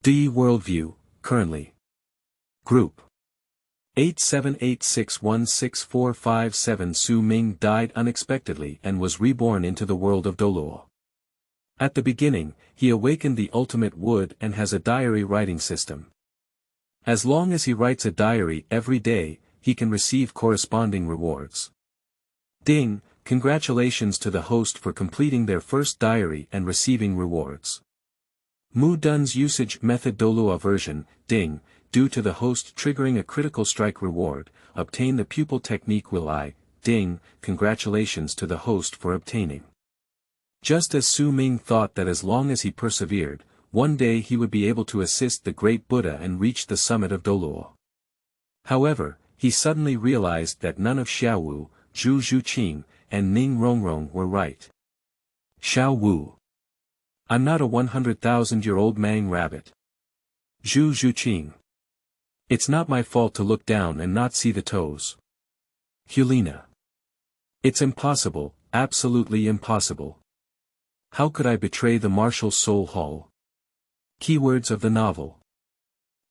Douyi worldview, currently. Group 8786164557. Su Ming died unexpectedly and was reborn into the world of Douluo. At the beginning, he awakened the ultimate wood and has a diary writing system. As long as he writes a diary every day, he can receive corresponding rewards. Ding, congratulations to the host for completing their first diary and receiving rewards. Mu Dun's usage method Douluo version, ding, due to the host triggering a critical strike reward, obtain the pupil technique will I, ding, congratulations to the host for obtaining. Just as Su Ming thought that as long as he persevered, one day he would be able to assist the great Buddha and reach the summit of Douluo. However, he suddenly realized that none of Xiao Wu, Zhu Zhuqing, and Ning Rongrong were right. Xiao Wu. I'm not a 100,000-year-old Mang rabbit. Zhu Zhuqing. It's not my fault to look down and not see the toes. Hulina. It's impossible, absolutely impossible. How could I betray the martial soul hall? Keywords of the novel.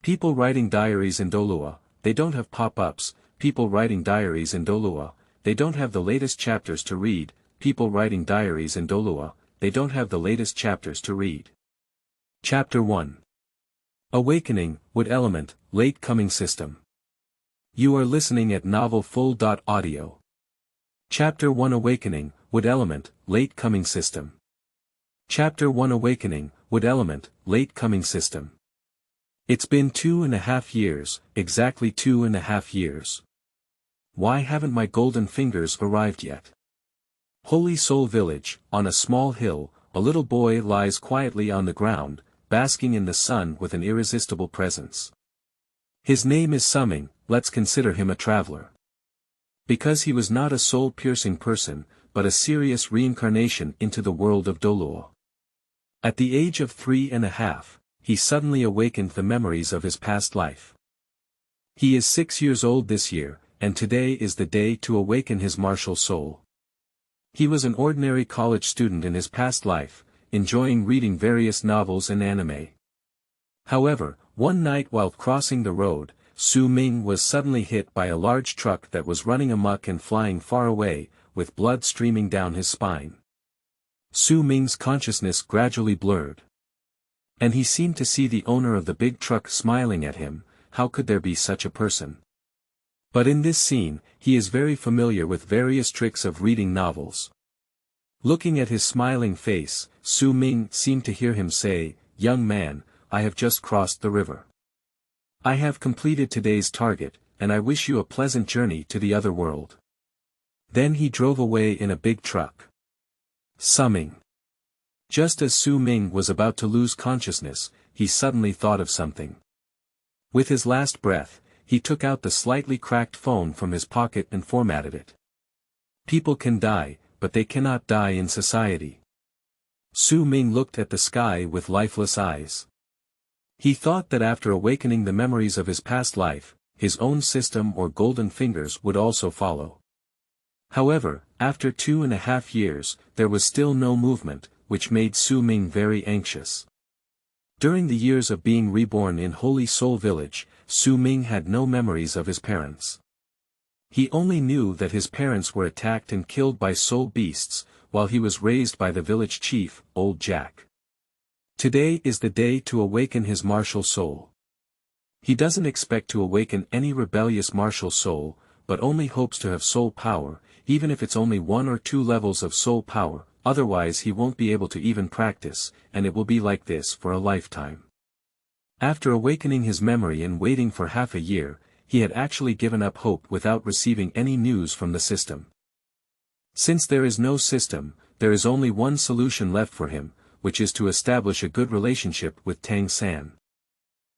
People writing diaries in Douluo, they don't have pop-ups. People writing diaries in Douluo, they don't have the latest chapters to read. People writing diaries in Douluo, they don't have the latest chapters to read. Chapter 1. Awakening, Wood Element, Late Coming System. You are listening at novelfull.audio. Chapter 1 Awakening, Wood Element, Late Coming System. Chapter 1 Awakening, Wood Element, Late Coming System. It's been 2.5 years, exactly 2.5 years. Why haven't my golden fingers arrived yet? Holy Soul Village, on a small hill, a little boy lies quietly on the ground, basking in the sun with an irresistible presence. His name is Su Ming. Let's consider him a traveler. Because he was not a soul-piercing person, but a serious reincarnation into the world of Douluo. At the age of 3.5, he suddenly awakened the memories of his past life. He is 6 years old this year, and today is the day to awaken his martial soul. He was an ordinary college student in his past life, enjoying reading various novels and anime. However, one night while crossing the road, Su Ming was suddenly hit by a large truck that was running amok and flying far away, with blood streaming down his spine. Su Ming's consciousness gradually blurred. And he seemed to see the owner of the big truck smiling at him. How could there be such a person? But in this scene, he is very familiar with various tricks of reading novels. Looking at his smiling face, Su Ming seemed to hear him say, "Young man, I have just crossed the river. I have completed today's target, and I wish you a pleasant journey to the other world." Then he drove away in a big truck. Su Ming. Just as Su Ming was about to lose consciousness, he suddenly thought of something. With his last breath, he took out the slightly cracked phone from his pocket and formatted it. People can die, but they cannot die in society. Su Ming looked at the sky with lifeless eyes. He thought that after awakening the memories of his past life, his own system or golden fingers would also follow. However, after 2.5 years, there was still no movement, which made Su Ming very anxious. During the years of being reborn in Holy Soul Village, Su Ming had no memories of his parents. He only knew that his parents were attacked and killed by soul beasts, while he was raised by the village chief, Old Jack. Today is the day to awaken his martial soul. He doesn't expect to awaken any rebellious martial soul, but only hopes to have soul power, even if it's only 1 or 2 levels of soul power, otherwise he won't be able to even practice, and it will be like this for a lifetime. After awakening his memory and waiting for half a year, he had actually given up hope without receiving any news from the system. Since there is no system, there is only one solution left for him, which is to establish a good relationship with Tang San.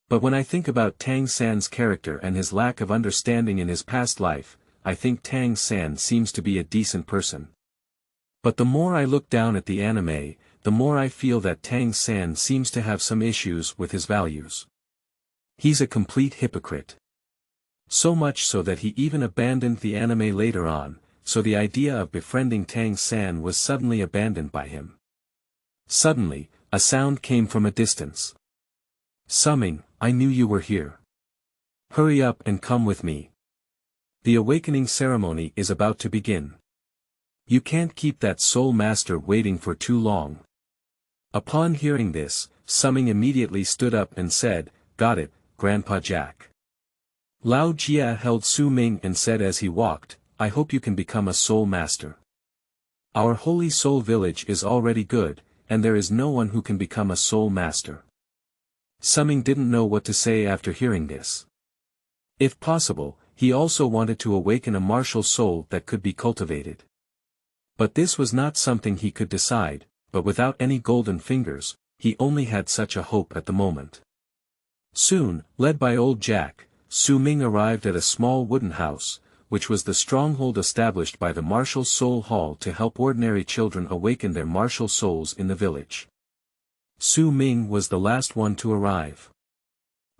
But when I think about Tang San's character and his lack of understanding in his past life, I think Tang San seems to be a decent person. But the more I look down at the anime, the more I feel that Tang San seems to have some issues with his values. He's a complete hypocrite. So much so that he even abandoned the anime later on, so the idea of befriending Tang San was suddenly abandoned by him. Suddenly, a sound came from a distance. Su Ming, I knew you were here. Hurry up and come with me. The awakening ceremony is about to begin. You can't keep that soul master waiting for too long. Upon hearing this, Su Ming immediately stood up and said, "Got it, Grandpa Jack." Lao Jia held Su Ming and said as he walked, "I hope you can become a soul master. Our holy soul village is already good, and there is no one who can become a soul master." Su Ming didn't know what to say after hearing this. If possible, he also wanted to awaken a martial soul that could be cultivated. But this was not something he could decide, but without any golden fingers, he only had such a hope at the moment. Soon, led by old Jack, Su Ming arrived at a small wooden house, which was the stronghold established by the Martial Soul Hall to help ordinary children awaken their martial souls in the village. Su Ming was the last one to arrive.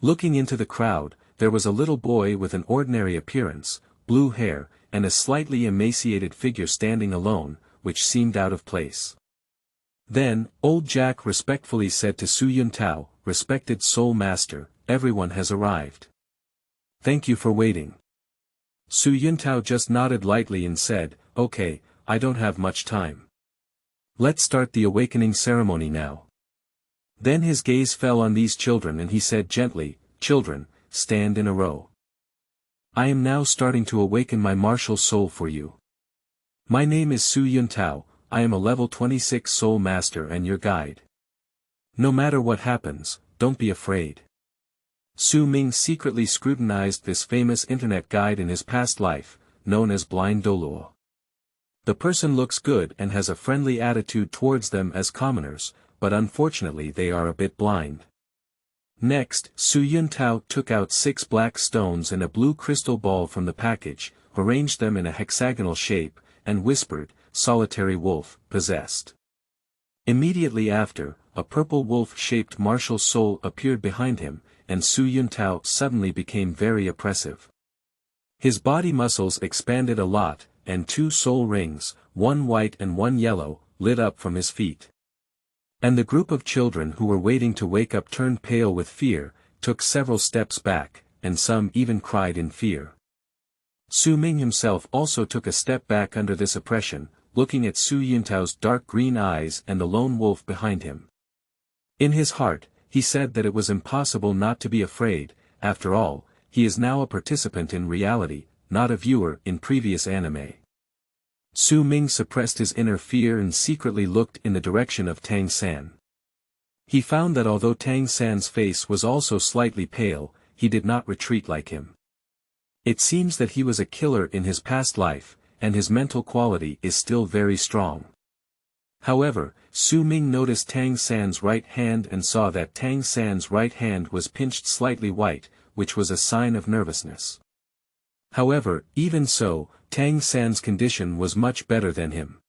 Looking into the crowd, there was a little boy with an ordinary appearance, blue hair, and a slightly emaciated figure standing alone, which seemed out of place. Then, old Jack respectfully said to Su Yuntao, "Respected soul master, everyone has arrived. Thank you for waiting." Su Yuntao just nodded lightly and said, "Okay, I don't have much time. Let's start the awakening ceremony now." Then his gaze fell on these children and he said gently, "Children, stand in a row. I am now starting to awaken my martial soul for you. My name is Su Yuntao, I am a level 26 soul master and your guide. No matter what happens, don't be afraid." Su Ming secretly scrutinized this famous internet guide in his past life, known as Blind Douluo. The person looks good and has a friendly attitude towards them as commoners, but unfortunately they are a bit blind. Next, Su Yuntao took out 6 black stones and a blue crystal ball from the package, arranged them in a hexagonal shape, and whispered, "Solitary wolf, possessed." Immediately after, a purple wolf-shaped martial soul appeared behind him, and Su Yuntao suddenly became very oppressive. His body muscles expanded a lot, and 2 soul rings, one white and one yellow, lit up from his feet. And the group of children who were waiting to wake up turned pale with fear, took several steps back, and some even cried in fear. Su Ming himself also took a step back under this oppression, looking at Su Yuntao's dark green eyes and the lone wolf behind him. In his heart, he said that it was impossible not to be afraid. After all, he is now a participant in reality, not a viewer in previous anime. Su Ming suppressed his inner fear and secretly looked in the direction of Tang San. He found that although Tang San's face was also slightly pale, he did not retreat like him. It seems that he was a killer in his past life, and his mental quality is still very strong. However, Su Ming noticed Tang San's right hand and saw that Tang San's right hand was pinched slightly white, which was a sign of nervousness. However, even so, Tang San's condition was much better than him.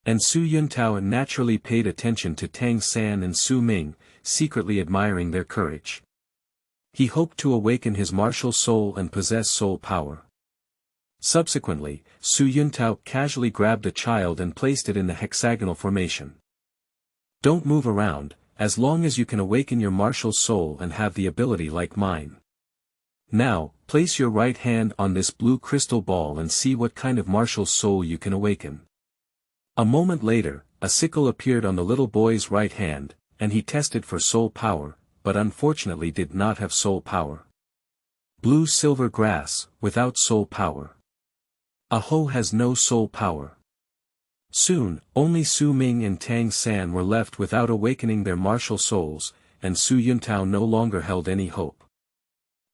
And Su Yuntao naturally paid attention to Tang San and Su Ming, secretly admiring their courage. He hoped to awaken his martial soul and possess soul power. Subsequently, Su Yuntao casually grabbed a child and placed it in the hexagonal formation. "Don't move around, as long as you can awaken your martial soul and have the ability like mine. Now, place your right hand on this blue crystal ball and see what kind of martial soul you can awaken." A moment later, a sickle appeared on the little boy's right hand, and he tested for soul power, but unfortunately did not have soul power. Blue silver grass, without soul power. A hoe has no soul power. Soon, only Su Ming and Tang San were left without awakening their martial souls, and Su Yuntao no longer held any hope.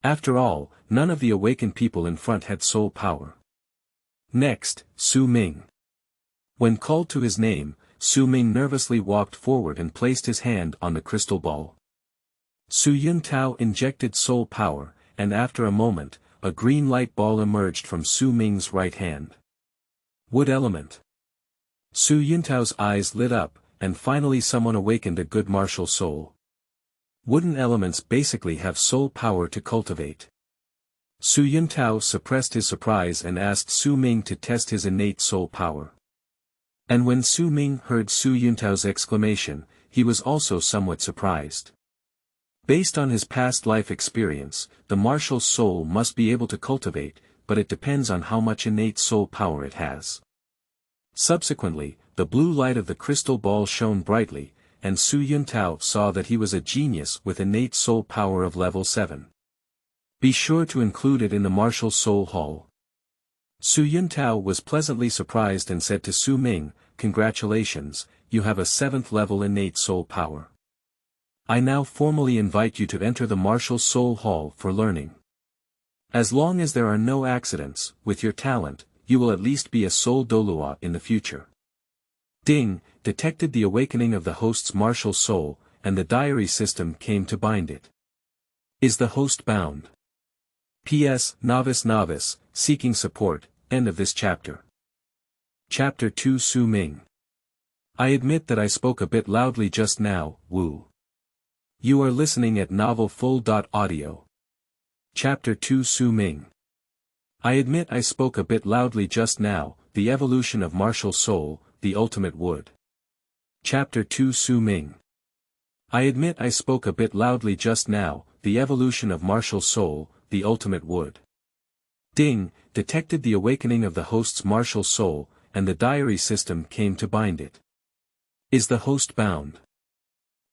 After all, none of the awakened people in front had soul power. Next, Su Ming. When called to his name, Su Ming nervously walked forward and placed his hand on the crystal ball. Su Yuntao injected soul power, and after a moment, a green light ball emerged from Su Ming's right hand. Wood element. Su Yuntao's eyes lit up, and finally someone awakened a good martial soul. Wooden elements basically have soul power to cultivate. Su Yuntao suppressed his surprise and asked Su Ming to test his innate soul power. And when Su Ming heard Su Yuntao's exclamation, he was also somewhat surprised. Based on his past life experience, the martial soul must be able to cultivate, but it depends on how much innate soul power it has. Subsequently, the blue light of the crystal ball shone brightly, and Su Yuntao saw that he was a genius with innate soul power of level 7. Be sure to include it in the martial soul hall. Su Yuntao was pleasantly surprised and said to Su Ming, "Congratulations, you have a 7th level innate soul power. I now formally invite you to enter the martial soul hall for learning. As long as there are no accidents, with your talent, you will at least be a soul Douluo in the future." Ding, detected the awakening of the host's martial soul, and the diary system came to bind it. Is the host bound? P.S. Novice, seeking support, end of this chapter. Chapter 2 Su Ming. I admit that I spoke a bit loudly just now, Wu. You are listening at novelfull.audio. Chapter 2 Su Ming. I admit I spoke a bit loudly just now, the evolution of martial soul, the ultimate wood. Chapter 2 Su Ming. I admit I spoke a bit loudly just now, the evolution of martial soul, the ultimate wood. Ding, detected the awakening of the host's martial soul, and the diary system came to bind it. Is the host bound?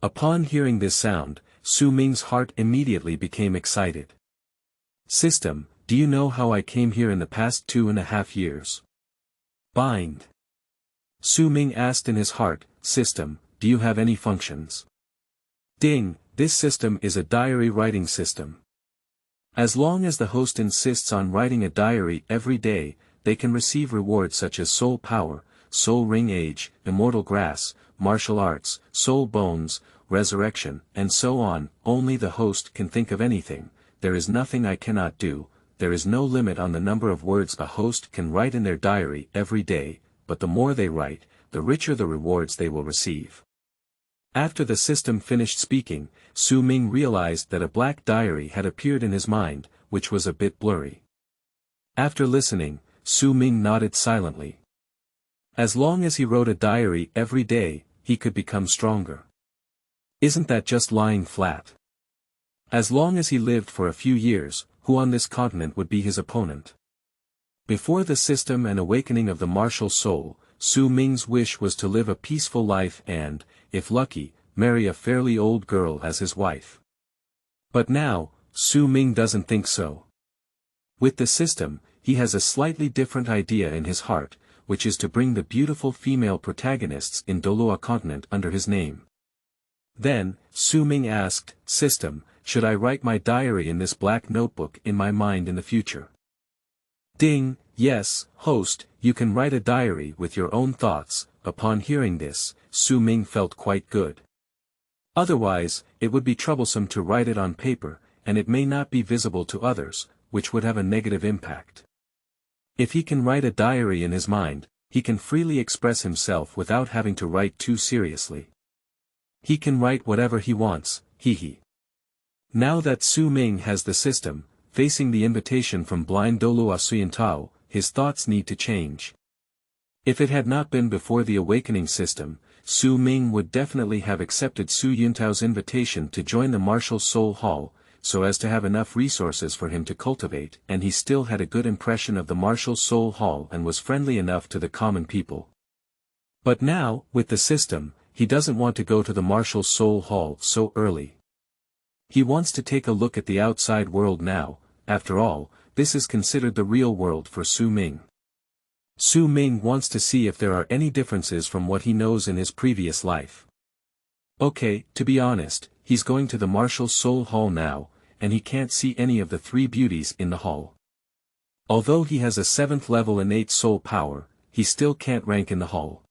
Upon hearing this sound, Su Ming's heart immediately became excited. System, do you know how I came here in the past 2.5 years? Bind. Su Ming asked in his heart, System, do you have any functions? Ding, this system is a diary writing system. As long as the host insists on writing a diary every day, they can receive rewards such as soul power, soul ring age, immortal grass, martial arts, soul bones, resurrection, and so on. Only the host can think of anything. There is nothing I cannot do. There is no limit on the number of words a host can write in their diary every day, but the more they write, the richer the rewards they will receive. After the system finished speaking, Su Ming realized that a black diary had appeared in his mind, which was a bit blurry. After listening, Su Ming nodded silently. As long as he wrote a diary every day, he could become stronger. Isn't that just lying flat? As long as he lived for a few years, who on this continent would be his opponent? Before the system and awakening of the martial soul, Su Ming's wish was to live a peaceful life and, if lucky, marry a fairly old girl as his wife. But now, Su Ming doesn't think so. With the system, he has a slightly different idea in his heart, which is to bring the beautiful female protagonists in Douluo continent under his name. Then, Su Ming asked, System, should I write my diary in this black notebook in my mind in the future? Ding, yes, host, you can write a diary with your own thoughts. Upon hearing this, Su Ming felt quite good. Otherwise, it would be troublesome to write it on paper, and it may not be visible to others, which would have a negative impact. If he can write a diary in his mind, he can freely express himself without having to write too seriously. He can write whatever he wants, hee. Now that Su Ming has the system, facing the invitation from blind Douluo Su Yuntao, his thoughts need to change. If it had not been before the awakening system, Su Ming would definitely have accepted Su Yuntao's invitation to join the martial soul hall, so as to have enough resources for him to cultivate, and he still had a good impression of the martial soul hall and was friendly enough to the common people. But now, with the system, he doesn't want to go to the martial soul hall so early. He wants to take a look at the outside world now. After all, this is considered the real world for Su Ming. Su Ming wants to see if there are any differences from what he knows in his previous life. Okay, to be honest, he's going to the martial soul hall now, and he can't see any of the 3 beauties in the hall. Although he has a 7th level innate soul power, he still can't rank in the hall.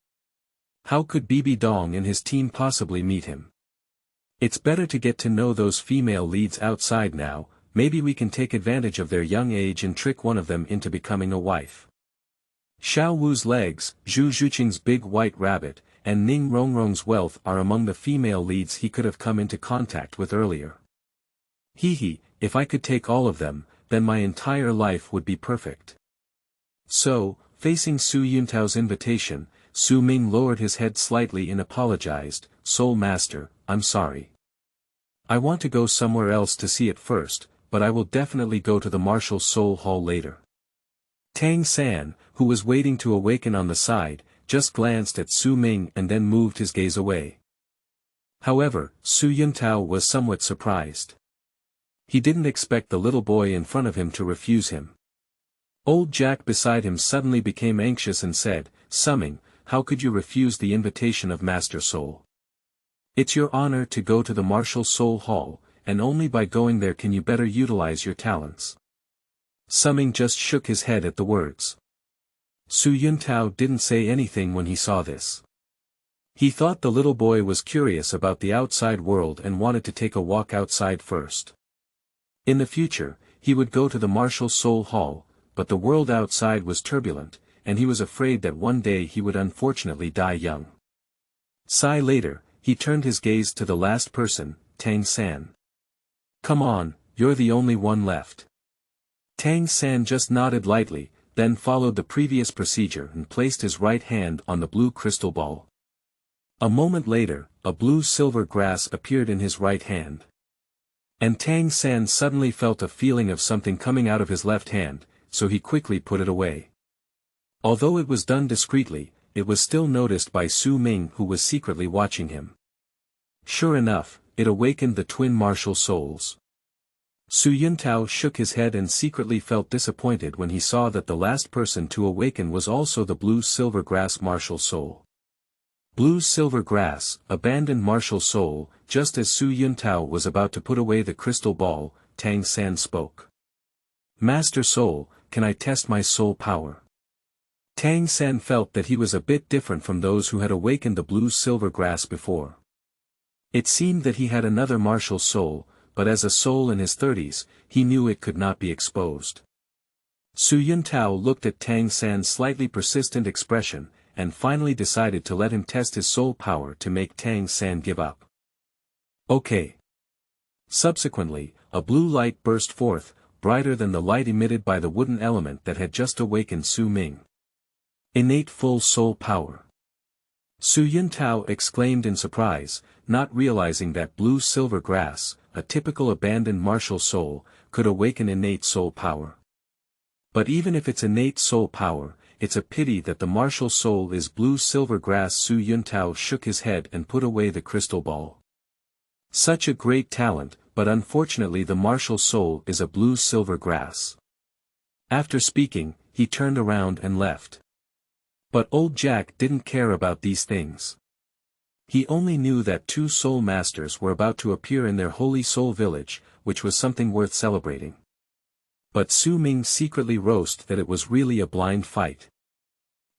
How could Bibi Dong and his team possibly meet him? It's better to get to know those female leads outside now. Maybe we can take advantage of their young age and trick one of them into becoming a wife. Xiao Wu's legs, Zhu Zhuqing's big white rabbit, and Ning Rongrong's wealth are among the female leads he could have come into contact with earlier. Hee, if I could take all of them, then my entire life would be perfect. So, facing Su Yuntao's invitation, Su Ming lowered his head slightly and apologized, Soul Master, I'm sorry. I want to go somewhere else to see it first, but I will definitely go to the Martial Soul Hall later. Tang San, who was waiting to awaken on the side, just glanced at Su Ming and then moved his gaze away. However, Su Yuntao was somewhat surprised. He didn't expect the little boy in front of him to refuse him. Old Jack beside him suddenly became anxious and said, "Su Ming, how could you refuse the invitation of Master Soul? It's your honor to go to the Martial Soul Hall, and only by going there can you better utilize your talents." Su Ming just shook his head at the words. Su Yuntao didn't say anything when he saw this. He thought the little boy was curious about the outside world and wanted to take a walk outside first. In the future, he would go to the Martial Soul Hall, but the world outside was turbulent, and he was afraid that one day he would unfortunately die young. Sigh later, he turned his gaze to the last person, Tang San. "Come on, you're the only one left." Tang San just nodded lightly, then followed the previous procedure and placed his right hand on the blue crystal ball. A moment later, a blue-silver grass appeared in his right hand. And Tang San suddenly felt a feeling of something coming out of his left hand, so he quickly put it away. Although it was done discreetly, it was still noticed by Su Ming, who was secretly watching him. Sure enough, it awakened the twin martial souls. Su Yuntao shook his head and secretly felt disappointed when he saw that the last person to awaken was also the blue-silver grass martial soul. Blue-silver grass, abandoned martial soul. Just as Su Yuntao was about to put away the crystal ball, Tang San spoke. "Master Soul, can I test my soul power?" Tang San felt that he was a bit different from those who had awakened the blue-silver grass before. It seemed that he had another martial soul, but as a soul in his 30s, he knew it could not be exposed. Su Yuntao looked at Tang San's slightly persistent expression, and finally decided to let him test his soul power to make Tang San give up. Okay. Subsequently, a blue light burst forth, brighter than the light emitted by the wooden element that had just awakened Su Ming. Innate full soul power. Su Yuntao exclaimed in surprise, not realizing that blue-silver grass, a typical abandoned martial soul, could awaken innate soul power. But even if it's innate soul power, it's a pity that the martial soul is blue-silver grass. Su Yuntao shook his head and put away the crystal ball. Such a great talent, but unfortunately the martial soul is a blue-silver grass. After speaking, he turned around and left. But old Jack didn't care about these things. He only knew that two soul masters were about to appear in their holy soul village, which was something worth celebrating. But Su Ming secretly roasted that it was really a blind fight.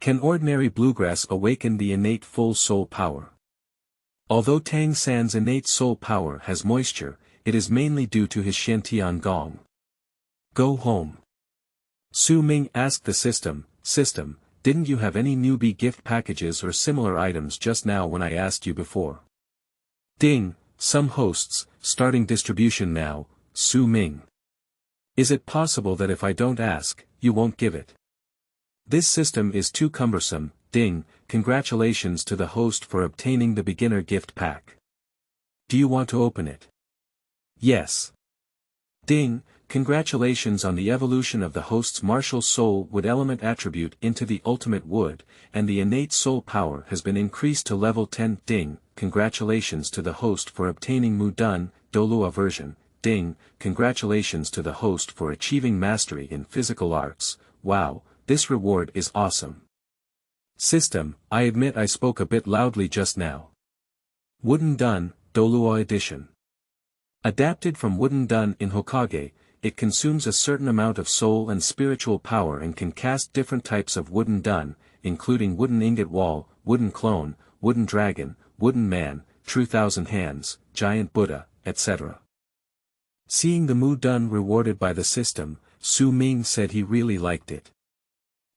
Can ordinary bluegrass awaken the innate full soul power? Although Tang San's innate soul power has moisture, it is mainly due to his Xiaogang. Go home. Su Ming asked the system, "Didn't you have any newbie gift packages or similar items just now when I asked you before?" Ding, some hosts, starting distribution now, Su Ming. Is it possible that if I don't ask, you won't give it? This system is too cumbersome. Ding, congratulations to the host for obtaining the beginner gift pack. Do you want to open it? Yes. Ding, congratulations on the evolution of the host's martial soul wood element attribute into the ultimate wood, and the innate soul power has been increased to level 10. Ding, congratulations to the host for obtaining Mudun, Douluo version. Ding, congratulations to the host for achieving mastery in physical arts. Wow, this reward is awesome. System, I admit I spoke a bit loudly just now. Wooden Dun, Douluo edition. Adapted from Wooden Dun in Hokage, it consumes a certain amount of soul and spiritual power and can cast different types of wooden dun, including wooden ingot wall, wooden clone, wooden dragon, wooden man, true thousand hands, giant Buddha, etc. Seeing the Mudun rewarded by the system, Su Ming said he really liked it.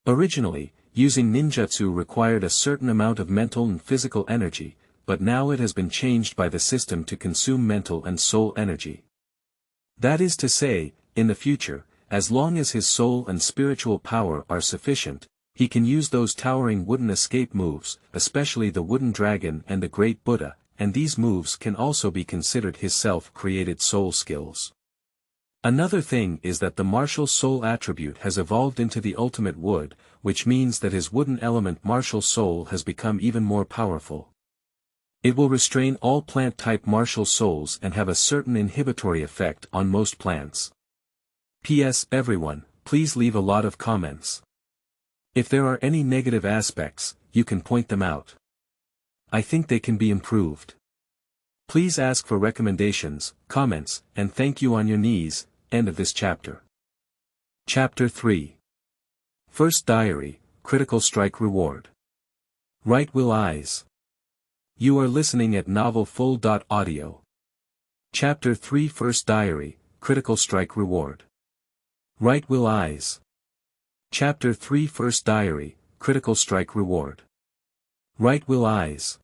Originally, using ninjutsu required a certain amount of mental and physical energy, but now it has been changed by the system to consume mental and soul energy. That is to say, in the future, as long as his soul and spiritual power are sufficient, he can use those towering wooden escape moves, especially the wooden dragon and the great Buddha, and these moves can also be considered his self-created soul skills. Another thing is that the martial soul attribute has evolved into the ultimate wood, which means that his wooden element martial soul has become even more powerful. It will restrain all plant-type martial souls and have a certain inhibitory effect on most plants. P.S. Everyone, please leave a lot of comments. If there are any negative aspects, you can point them out. I think they can be improved. Please ask for recommendations, comments, and thank you on your knees. End of this chapter. Chapter 3. First Diary, Critical Strike Reward. Right Will Eyes. You are listening at novelfull.audio. Chapter 3 First Diary, Critical Strike Reward. Right Will Eyes. Chapter 3 First Diary, Critical Strike Reward. Right Will Eyes.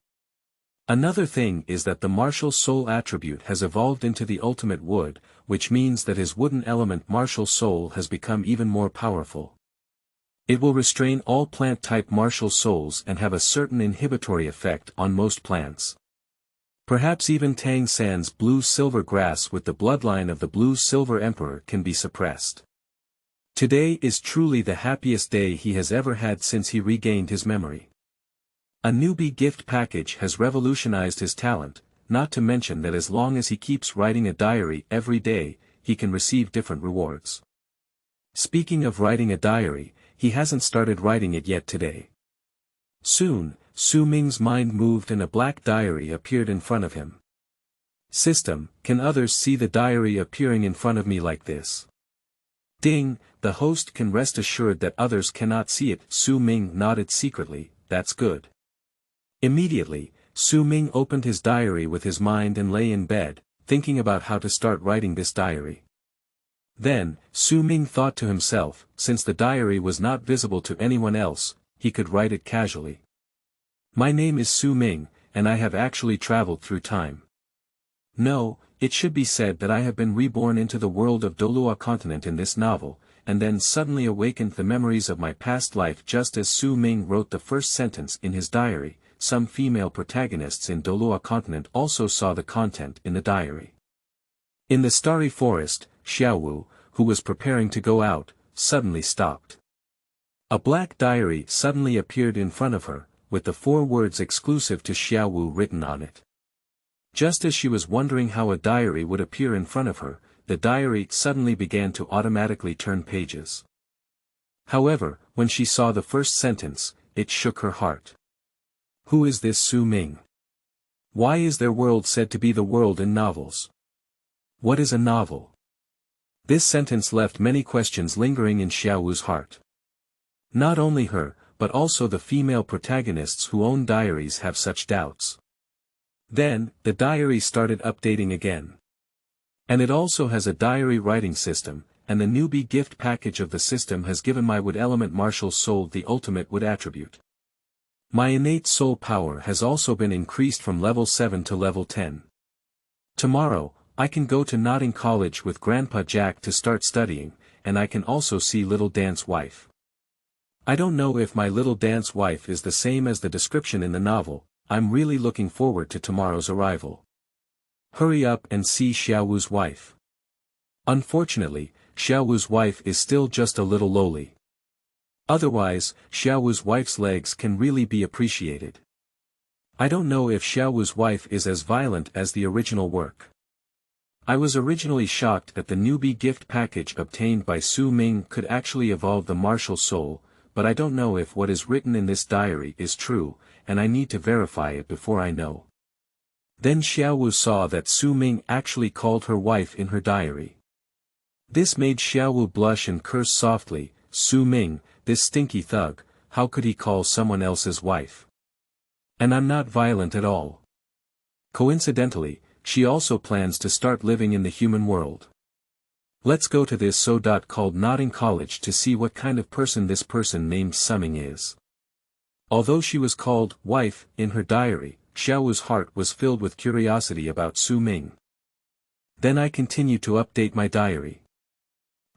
Another thing is that the martial soul attribute has evolved into the ultimate wood, which means that his wooden element martial soul has become even more powerful. It will restrain all plant-type martial souls and have a certain inhibitory effect on most plants. Perhaps even Tang San's blue-silver grass with the bloodline of the blue-silver emperor can be suppressed. Today is truly the happiest day he has ever had since he regained his memory. A newbie gift package has revolutionized his talent, not to mention that as long as he keeps writing a diary every day, he can receive different rewards. Speaking of writing a diary, he hasn't started writing it yet today. Soon, Su Ming's mind moved and a black diary appeared in front of him. System, can others see the diary appearing in front of me like this? Ding, the host can rest assured that others cannot see it. Su Ming nodded secretly, that's good. Immediately, Su Ming opened his diary with his mind and lay in bed, thinking about how to start writing this diary. Then, Su Ming thought to himself, since the diary was not visible to anyone else, he could write it casually. My name is Su Ming, and I have actually traveled through time. No, it should be said that I have been reborn into the world of Douluo continent in this novel, and then suddenly awakened the memories of my past life just as Su Ming wrote the first sentence in his diary. Some female protagonists in Douluo continent also saw the content in the diary. In the starry forest, Xiaowu, who was preparing to go out, suddenly stopped. A black diary suddenly appeared in front of her, with the 4 words exclusive to Xiaowu written on it. Just as she was wondering how a diary would appear in front of her, the diary suddenly began to automatically turn pages. However, when she saw the first sentence, it shook her heart. Who is this Su Ming? Why is their world said to be the world in novels? What is a novel? This sentence left many questions lingering in Xiaowu's heart. Not only her, but also the female protagonists who own diaries have such doubts. Then, the diary started updating again. And it also has a diary writing system, and the newbie gift package of the system has given my wood element martial soul the ultimate wood attribute. My innate soul power has also been increased from level 7 to level 10. Tomorrow, I can go to Notting College with Grandpa Jack to start studying, and I can also see Little Dance Wife. I don't know if my Little Dance Wife is the same as the description in the novel. I'm really looking forward to tomorrow's arrival. Hurry up and see Xiaowu's wife. Unfortunately, Xiaowu's wife is still just a little lowly. Otherwise, Xiaowu's wife's legs can really be appreciated. I don't know if Xiaowu's wife is as violent as the original work. I was originally shocked that the newbie gift package obtained by Su Ming could actually evolve the martial soul, but I don't know if what is written in this diary is true, and I need to verify it before I know. Then Xiaowu saw that Su Ming actually called her wife in her diary. This made Xiaowu blush and curse softly. Su Ming, this stinky thug, how could he call someone else's wife? And I'm not violent at all. Coincidentally, she also plans to start living in the human world. Let's go to this called Notting College to see what kind of person this person named Su Ming is. Although she was called wife in her diary, Xiaowu's heart was filled with curiosity about Su Ming. Then I continued to update my diary.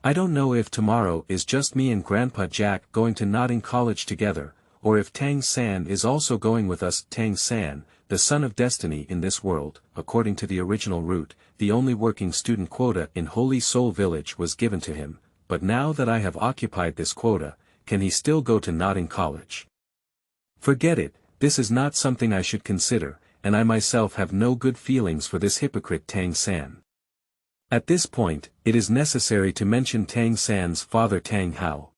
I don't know if tomorrow is just me and Grandpa Jack going to Notting College together, or if Tang San is also going with us. Tang San, the son of destiny in this world. According to the original route, the only working student quota in Holy Soul Village was given to him, but now that I have occupied this quota, can he still go to Nodding College? Forget it, this is not something I should consider, and I myself have no good feelings for this hypocrite Tang San. At this point, it is necessary to mention Tang San's father Tang Hao.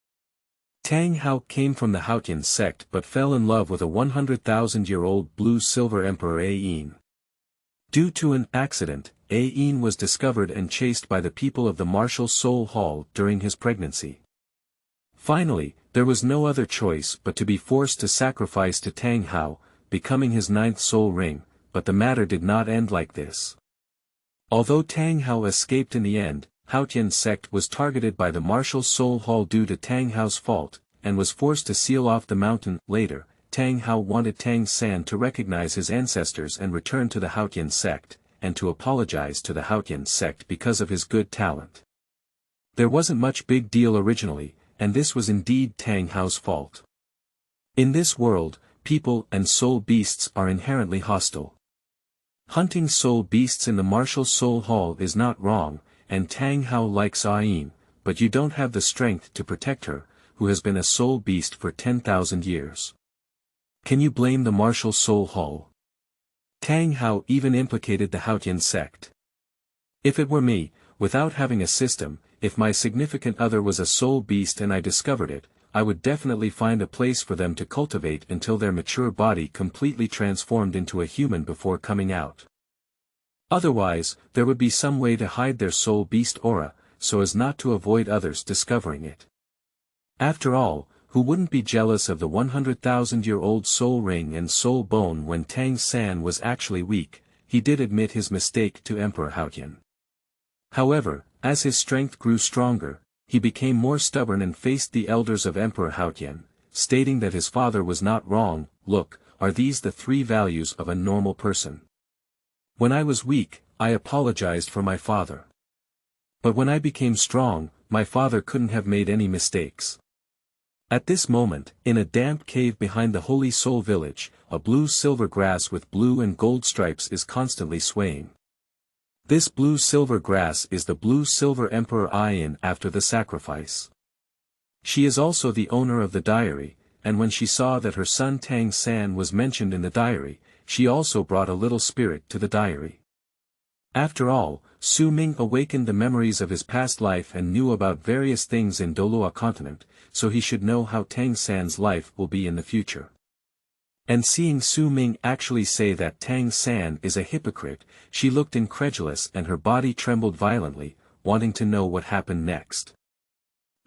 Tang Hao came from the Haotian sect but fell in love with a 100,000-year-old blue-silver emperor Ayin. Due to an accident, Ayin was discovered and chased by the people of the martial soul hall during his pregnancy. Finally, there was no other choice but to be forced to sacrifice to Tang Hao, becoming his 9th soul ring, but the matter did not end like this. Although Tang Hao escaped in the end, Haotian sect was targeted by the martial soul hall due to Tang Hao's fault, and was forced to seal off the mountain. Later, Tang Hao wanted Tang San to recognize his ancestors and return to the Haotian sect, and to apologize to the Haotian sect because of his good talent. There wasn't much big deal originally, and this was indeed Tang Hao's fault. In this world, people and soul beasts are inherently hostile. Hunting soul beasts in the martial soul hall is not wrong, and Tang Hao likes Ayin, but you don't have the strength to protect her, who has been a soul beast for 10,000 years. Can you blame the martial soul hall? Tang Hao even implicated the Haotian sect. If it were me, without having a system, if my significant other was a soul beast and I discovered it, I would definitely find a place for them to cultivate until their mature body completely transformed into a human before coming out. Otherwise, there would be some way to hide their soul beast aura, so as not to avoid others discovering it. After all, who wouldn't be jealous of the 100,000-year-old soul ring and soul bone? When Tang San was actually weak, he did admit his mistake to Emperor Haotian. However, as his strength grew stronger, he became more stubborn and faced the elders of Emperor Haotian, stating that his father was not wrong. Look, are these the 3 values of a normal person? When I was weak, I apologized for my father. But when I became strong, my father couldn't have made any mistakes. At this moment, in a damp cave behind the Holy Soul Village, a blue-silver grass with blue and gold stripes is constantly swaying. This blue-silver grass is the blue-silver Emperor Ayin after the sacrifice. She is also the owner of the diary, and when she saw that her son Tang San was mentioned in the diary, she also brought a little spirit to the diary. After all, Su Ming awakened the memories of his past life and knew about various things in Douluo continent, so he should know how Tang San's life will be in the future. And seeing Su Ming actually say that Tang San is a hypocrite, she looked incredulous and her body trembled violently, wanting to know what happened next.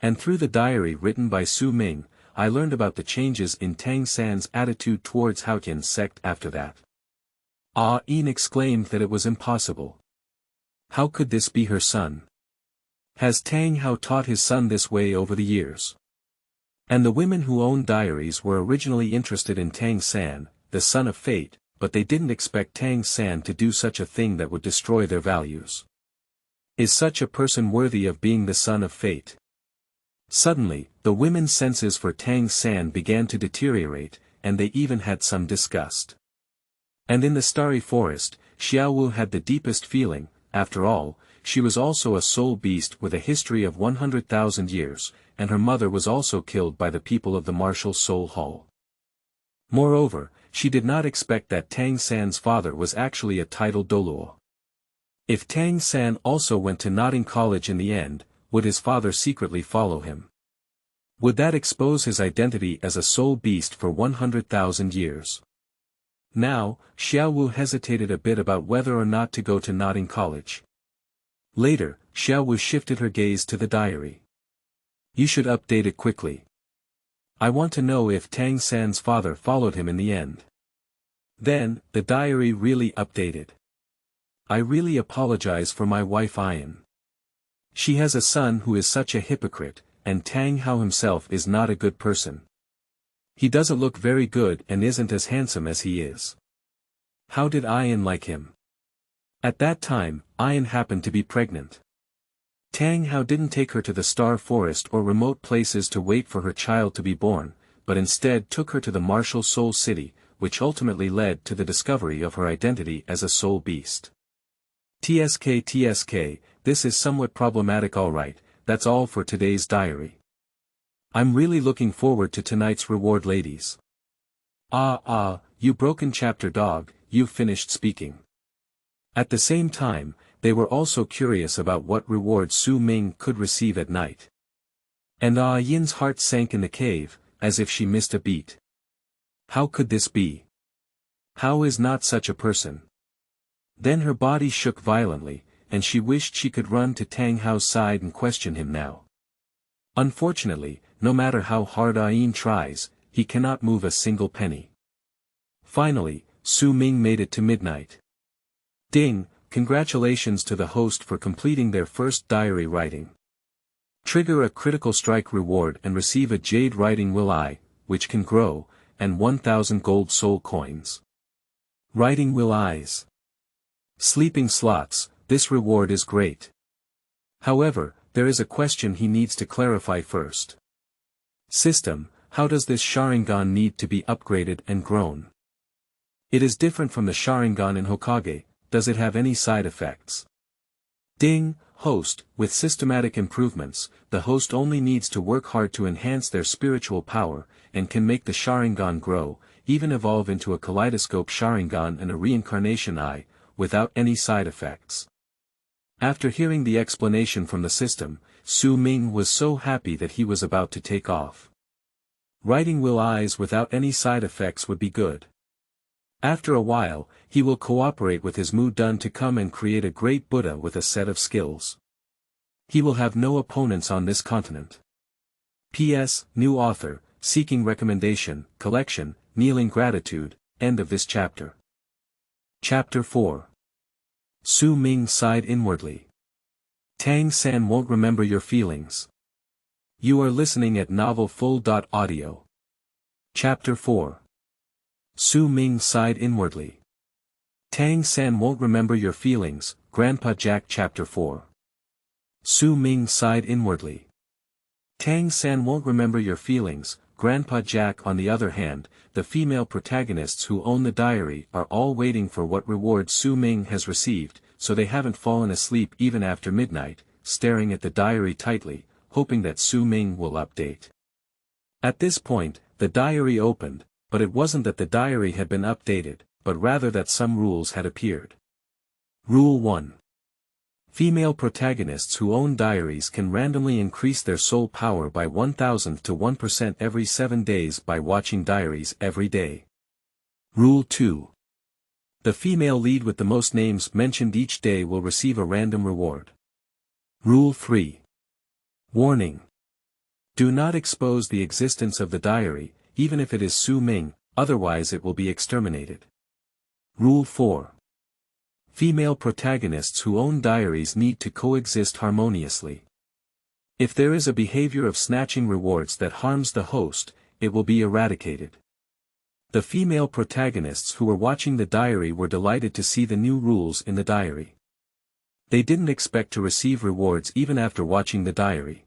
And through the diary written by Su Ming, I learned about the changes in Tang San's attitude towards Haotian sect after that. Ayin exclaimed that it was impossible. How could this be her son? Has Tang Hao taught his son this way over the years? And the women who owned diaries were originally interested in Tang San, the son of fate, but they didn't expect Tang San to do such a thing that would destroy their values. Is such a person worthy of being the son of fate? Suddenly, the women's senses for Tang San began to deteriorate, and they even had some disgust. And in the starry forest, Xiaowu had the deepest feeling. After all, she was also a soul beast with a history of 100,000 years, and her mother was also killed by the people of the martial soul hall. Moreover, she did not expect that Tang San's father was actually a titled Douluo. If Tang San also went to Nodding College in the end, would his father secretly follow him? Would that expose his identity as a soul beast for 100,000 years? Now, Xiaowu hesitated a bit about whether or not to go to Nodding College. Later, Xiaowu shifted her gaze to the diary. You should update it quickly. I want to know if Tang San's father followed him in the end. Then, the diary really updated. I really apologize for my wife Ayin. She has a son who is such a hypocrite, and Tang Hao himself is not a good person. He doesn't look very good and isn't as handsome as he is. How did Ayin like him? At that time, Ayin happened to be pregnant. Tang Hao didn't take her to the Star Forest or remote places to wait for her child to be born, but instead took her to the martial Soul City, which ultimately led to the discovery of her identity as a soul beast. TSK, this is somewhat problematic. Alright, that's all for today's diary. I'm really looking forward to tonight's reward, ladies. You broken chapter dog, you've finished speaking. At the same time, they were also curious about what reward Su Ming could receive at night. And Yin's heart sank in the cave, as if she missed a beat. How could this be? How is not such a person? Then her body shook violently, and she wished she could run to Tang Hao's side and question him now. Unfortunately, no matter how hard Yin tries, he cannot move a single penny. Finally, Su Ming made it to midnight. Ding, congratulations to the host for completing their first diary writing. Trigger a critical strike reward and receive a jade writing will I, which can grow, and 1000 gold soul coins. Writing will I's. Sleeping slots, this reward is great. However, there is a question he needs to clarify first. System, how does this Sharingan need to be upgraded and grown? It is different from the Sharingan in Hokage, does it have any side effects? Ding, host, with systematic improvements, the host only needs to work hard to enhance their spiritual power, and can make the Sharingan grow, even evolve into a kaleidoscope Sharingan and a reincarnation eye, without any side effects. After hearing the explanation from the system, Su Ming was so happy that he was about to take off. Writing will eyes without any side effects would be good. After a while, he will cooperate with his Mu Dun to come and create a great Buddha with a set of skills. He will have no opponents on this continent. P.S. New author, seeking recommendation, collection, kneeling gratitude, end of this chapter. Chapter 4. Su Ming sighed inwardly. Tang San won't remember your feelings. You are listening at novelfull.audio. Chapter 4. Su Ming sighed inwardly. Tang San won't remember your feelings, Grandpa Jack. Chapter 4. Su Ming sighed inwardly. Tang San won't remember your feelings, Grandpa Jack. On the other hand, the female protagonists who own the diary are all waiting for what reward Su Ming has received, so they haven't fallen asleep even after midnight, staring at the diary tightly, hoping that Su Ming will update. At this point, the diary opened, but it wasn't that the diary had been updated, but rather that some rules had appeared. Rule 1. Female protagonists who own diaries can randomly increase their soul power by 1000 to 1% every 7 days by watching diaries every day. Rule 2. The female lead with the most names mentioned each day will receive a random reward. Rule 3. Warning. Do not expose the existence of the diary, even if it is Su Ming, otherwise it will be exterminated. Rule 4. Female protagonists who own diaries need to coexist harmoniously. If there is a behavior of snatching rewards that harms the host, it will be eradicated. The female protagonists who were watching the diary were delighted to see the new rules in the diary. They didn't expect to receive rewards even after watching the diary.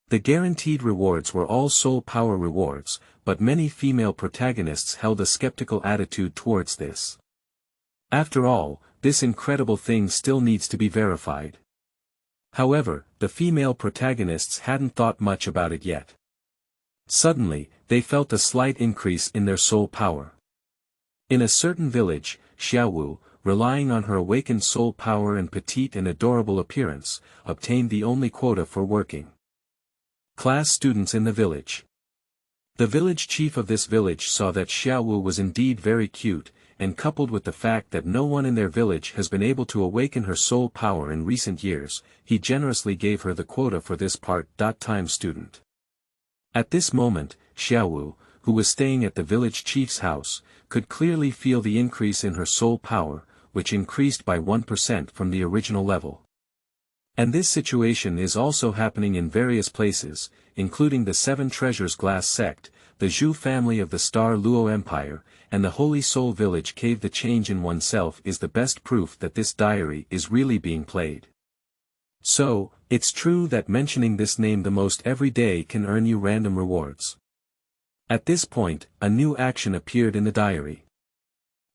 The guaranteed rewards were all soul power rewards, but many female protagonists held a skeptical attitude towards this. After all, this incredible thing still needs to be verified. However, the female protagonists hadn't thought much about it yet. Suddenly, they felt a slight increase in their soul power. In a certain village, Xiaowu, relying on her awakened soul power and petite and adorable appearance, obtained the only quota for working class students in the village. The village chief of this village saw that Xiaowu was indeed very cute, and coupled with the fact that no one in their village has been able to awaken her soul power in recent years, he generously gave her the quota for this part-time student. At this moment, Xiaowu, who was staying at the village chief's house, could clearly feel the increase in her soul power, which increased by 1% from the original level. And this situation is also happening in various places, including the Seven Treasures Glass Sect, the Zhu family of the Star Luo Empire, and the Holy Soul Village Cave. The change in oneself is the best proof that this diary is really being played. So, it's true that mentioning this name the most every day can earn you random rewards. At this point, a new action appeared in the diary.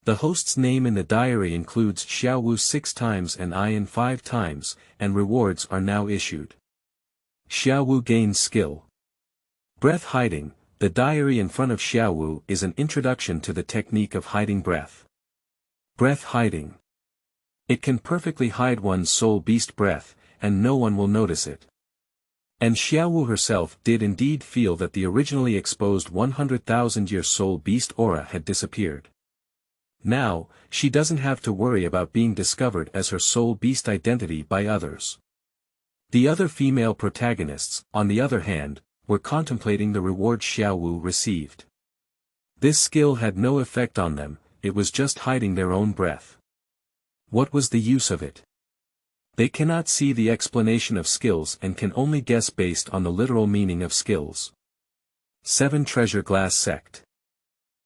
The host's name in the diary includes Xiaowu 6 times and Ian 5 times, and rewards are now issued. Xiaowu gains skill. Breath hiding. The diary in front of Xiaowu is an introduction to the technique of hiding breath. Breath hiding. It can perfectly hide one's soul beast breath, and no one will notice it. And Xiaowu herself did indeed feel that the originally exposed 100,000-year soul beast aura had disappeared. Now, she doesn't have to worry about being discovered as her soul beast identity by others. The other female protagonists, on the other hand, were contemplating the reward Xiaowu received. This skill had no effect on them, it was just hiding their own breath. What was the use of it? They cannot see the explanation of skills and can only guess based on the literal meaning of skills. 7 Treasure Glass Sect.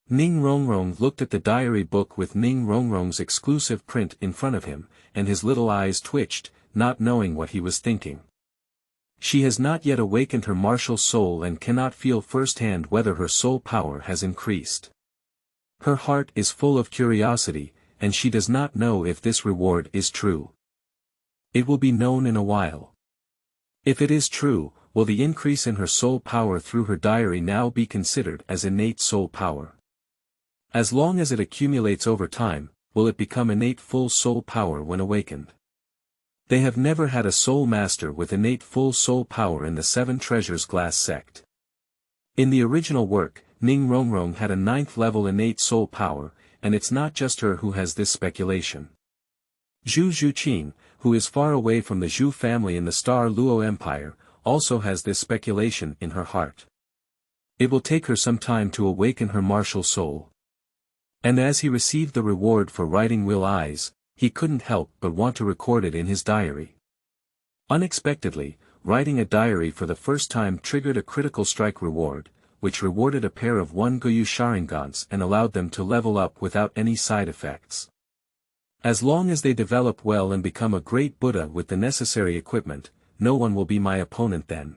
Ning Rongrong looked at the diary book with Ning Rongrong's exclusive print in front of him, and his little eyes twitched, not knowing what he was thinking. She has not yet awakened her martial soul and cannot feel firsthand whether her soul power has increased. Her heart is full of curiosity, and she does not know if this reward is true. It will be known in a while. If it is true, will the increase in her soul power through her diary now be considered as innate soul power? As long as it accumulates over time, will it become innate full soul power when awakened? They have never had a soul master with innate full soul power in the 7 Treasures Glass Sect. In the original work, Ning Rongrong had a 9th level innate soul power, and it's not just her who has this speculation. Zhu Zhuqin, who is far away from the Zhu family in the Star Luo Empire, also has this speculation in her heart. It will take her some time to awaken her martial soul. And as he received the reward for writing Will Eyes, he couldn't help but want to record it in his diary. Unexpectedly, writing a diary for the first time triggered a critical strike reward, which rewarded a pair of 1 Goyu Sharingans and allowed them to level up without any side effects. As long as they develop well and become a great Buddha with the necessary equipment, no one will be my opponent then.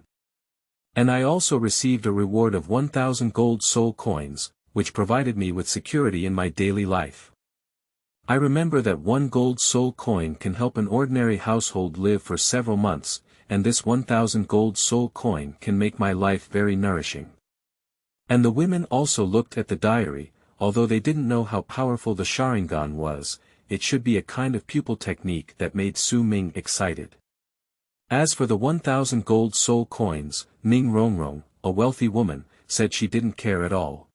And I also received a reward of 1,000 gold soul coins, which provided me with security in my daily life. I remember that 1 gold soul coin can help an ordinary household live for several months, and this 1,000 gold soul coin can make my life very nourishing. And the women also looked at the diary, although they didn't know how powerful the Sharingan was. It should be a kind of pupil technique that made Su Ming excited. As for the 1,000 gold soul coins, Ning Rongrong, a wealthy woman, said she didn't care at all.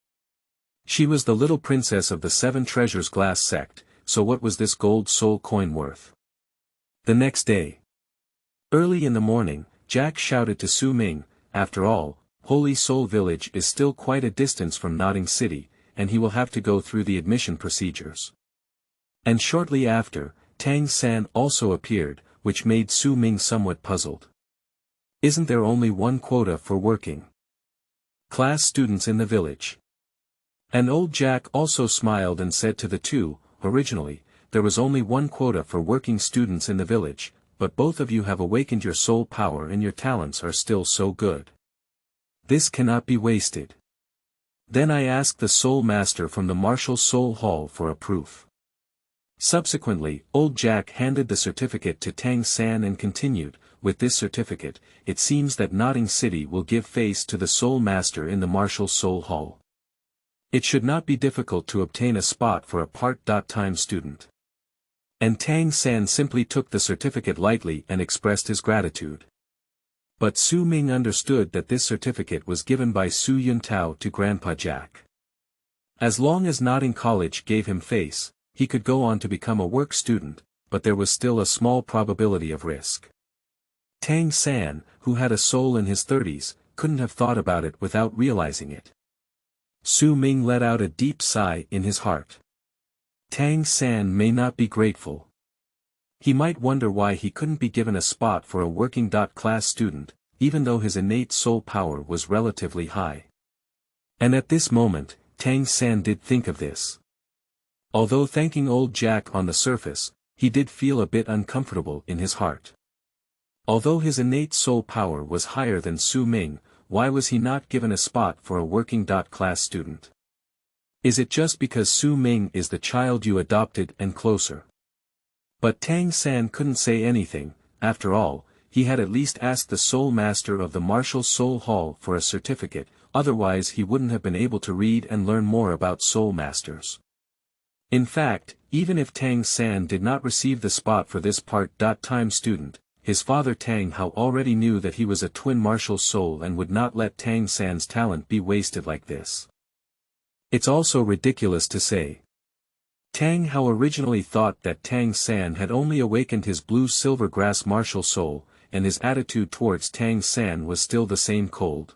She was the little princess of the 7 Treasures Glass Sect, so what was this gold soul coin worth? The next day. Early in the morning, Jack shouted to Su Ming, after all, Holy Soul Village is still quite a distance from Nodding City, and he will have to go through the admission procedures. And shortly after, Tang San also appeared, which made Su Ming somewhat puzzled. Isn't there only 1 quota for working class students in the village? And old Jack also smiled and said to the two, originally, there was only 1 quota for working students in the village, but both of you have awakened your soul power and your talents are still so good. This cannot be wasted. Then I asked the Soul Master from the Martial Soul Hall for a proof. Subsequently, old Jack handed the certificate to Tang San and continued, with this certificate, it seems that Nodding City will give face to the Soul Master in the Martial Soul Hall. It should not be difficult to obtain a spot for a part-time student. And Tang San simply took the certificate lightly and expressed his gratitude. But Su Ming understood that this certificate was given by Su Yuntao to Grandpa Jack. As long as Nodding College gave him face, he could go on to become a work student, but there was still a small probability of risk. Tang San, who had a soul in his 30s, couldn't have thought about it without realizing it. Su Ming let out a deep sigh in his heart. Tang San may not be grateful. He might wonder why he couldn't be given a spot for a working class student, even though his innate soul power was relatively high. And at this moment, Tang San did think of this. Although thanking old Jack on the surface, he did feel a bit uncomfortable in his heart. Although his innate soul power was higher than Su Ming, why was he not given a spot for a working class student? Is it just because Su Ming is the child you adopted and closer? But Tang San couldn't say anything. After all, he had at least asked the Soul Master of the Martial Soul Hall for a certificate, otherwise he wouldn't have been able to read and learn more about Soul Masters. In fact, even if Tang San did not receive the spot for this part-time student, his father Tang Hao already knew that he was a twin martial soul and would not let Tang San's talent be wasted like this. It's also ridiculous to say. Tang Hao originally thought that Tang San had only awakened his blue-silver grass martial soul, and his attitude towards Tang San was still the same cold.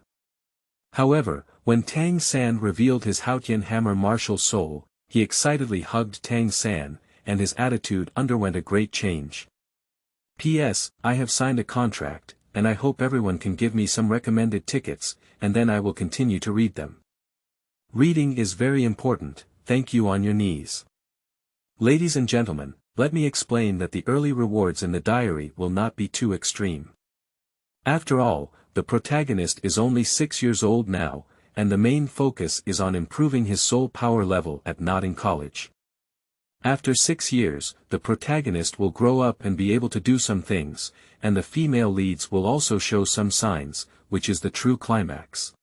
However, when Tang San revealed his Haotian hammer martial soul, he excitedly hugged Tang San, and his attitude underwent a great change. P.S. I have signed a contract, and I hope everyone can give me some recommended tickets, and then I will continue to read them. Reading is very important, thank you on your knees. Ladies and gentlemen, let me explain that the early rewards in the diary will not be too extreme. After all, the protagonist is only 6 years old now, and the main focus is on improving his soul power level at not in college. After 6 years, the protagonist will grow up and be able to do some things, and the female leads will also show some signs, which is the true climax.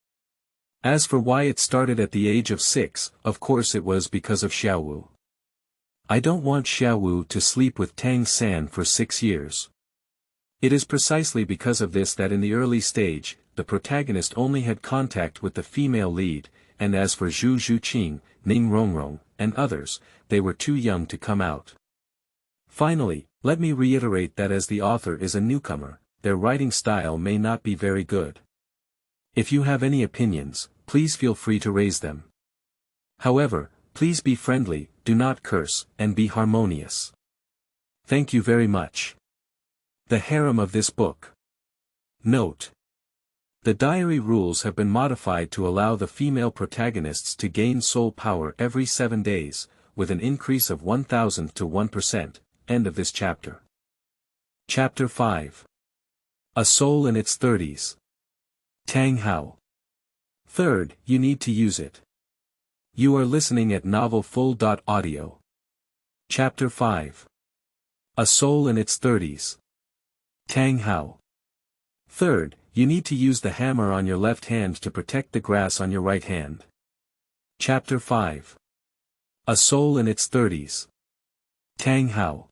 As for why it started at the age of 6, of course it was because of Xiaowu. I don't want Xiaowu to sleep with Tang San for 6 years. It is precisely because of this that in the early stage, the protagonist only had contact with the female lead, and as for Zhu Zhuqing, Ning Rongrong, and others, they were too young to come out. Finally, let me reiterate that as the author is a newcomer, their writing style may not be very good. If you have any opinions, please feel free to raise them. However, please be friendly, do not curse, and be harmonious. Thank you very much. The harem of this book. Note: the diary rules have been modified to allow the female protagonists to gain soul power every 7 days, with an increase of 1,000 to 1%, end of this chapter. Chapter 5. A Soul in its 30s. Tang Hao. Third, you need to use it. You are listening at novelfull.audio. Chapter 5. A Soul in its 30s. Tang Hao. Third, you need to use the hammer on your left hand to protect the grass on your right hand. Chapter 5. A Soul in its 30s. Tang Hao.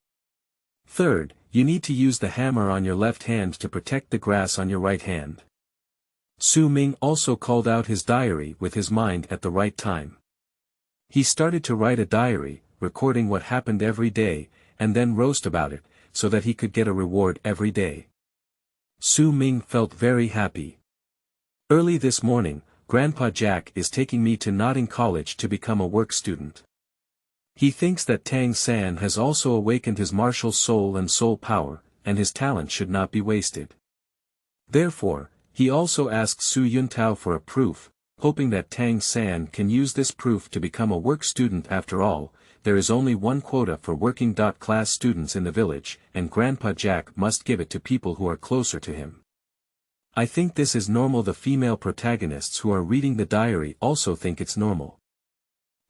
Third, you need to use the hammer on your left hand to protect the grass on your right hand. Su Ming also called out his diary with his mind at the right time. He started to write a diary, recording what happened every day, and then roast about it, so that he could get a reward every day. Su Ming felt very happy. Early this morning, Grandpa Jack is taking me to Notting College to become a work student. He thinks that Tang San has also awakened his martial soul and soul power, and his talent should not be wasted. Therefore, he also asks Su Yuntao for a proof, hoping that Tang San can use this proof to become a work student. After all, there is only one quota for working class students in the village, and Grandpa Jack must give it to people who are closer to him. I think this is normal. The female protagonists who are reading the diary also think it's normal.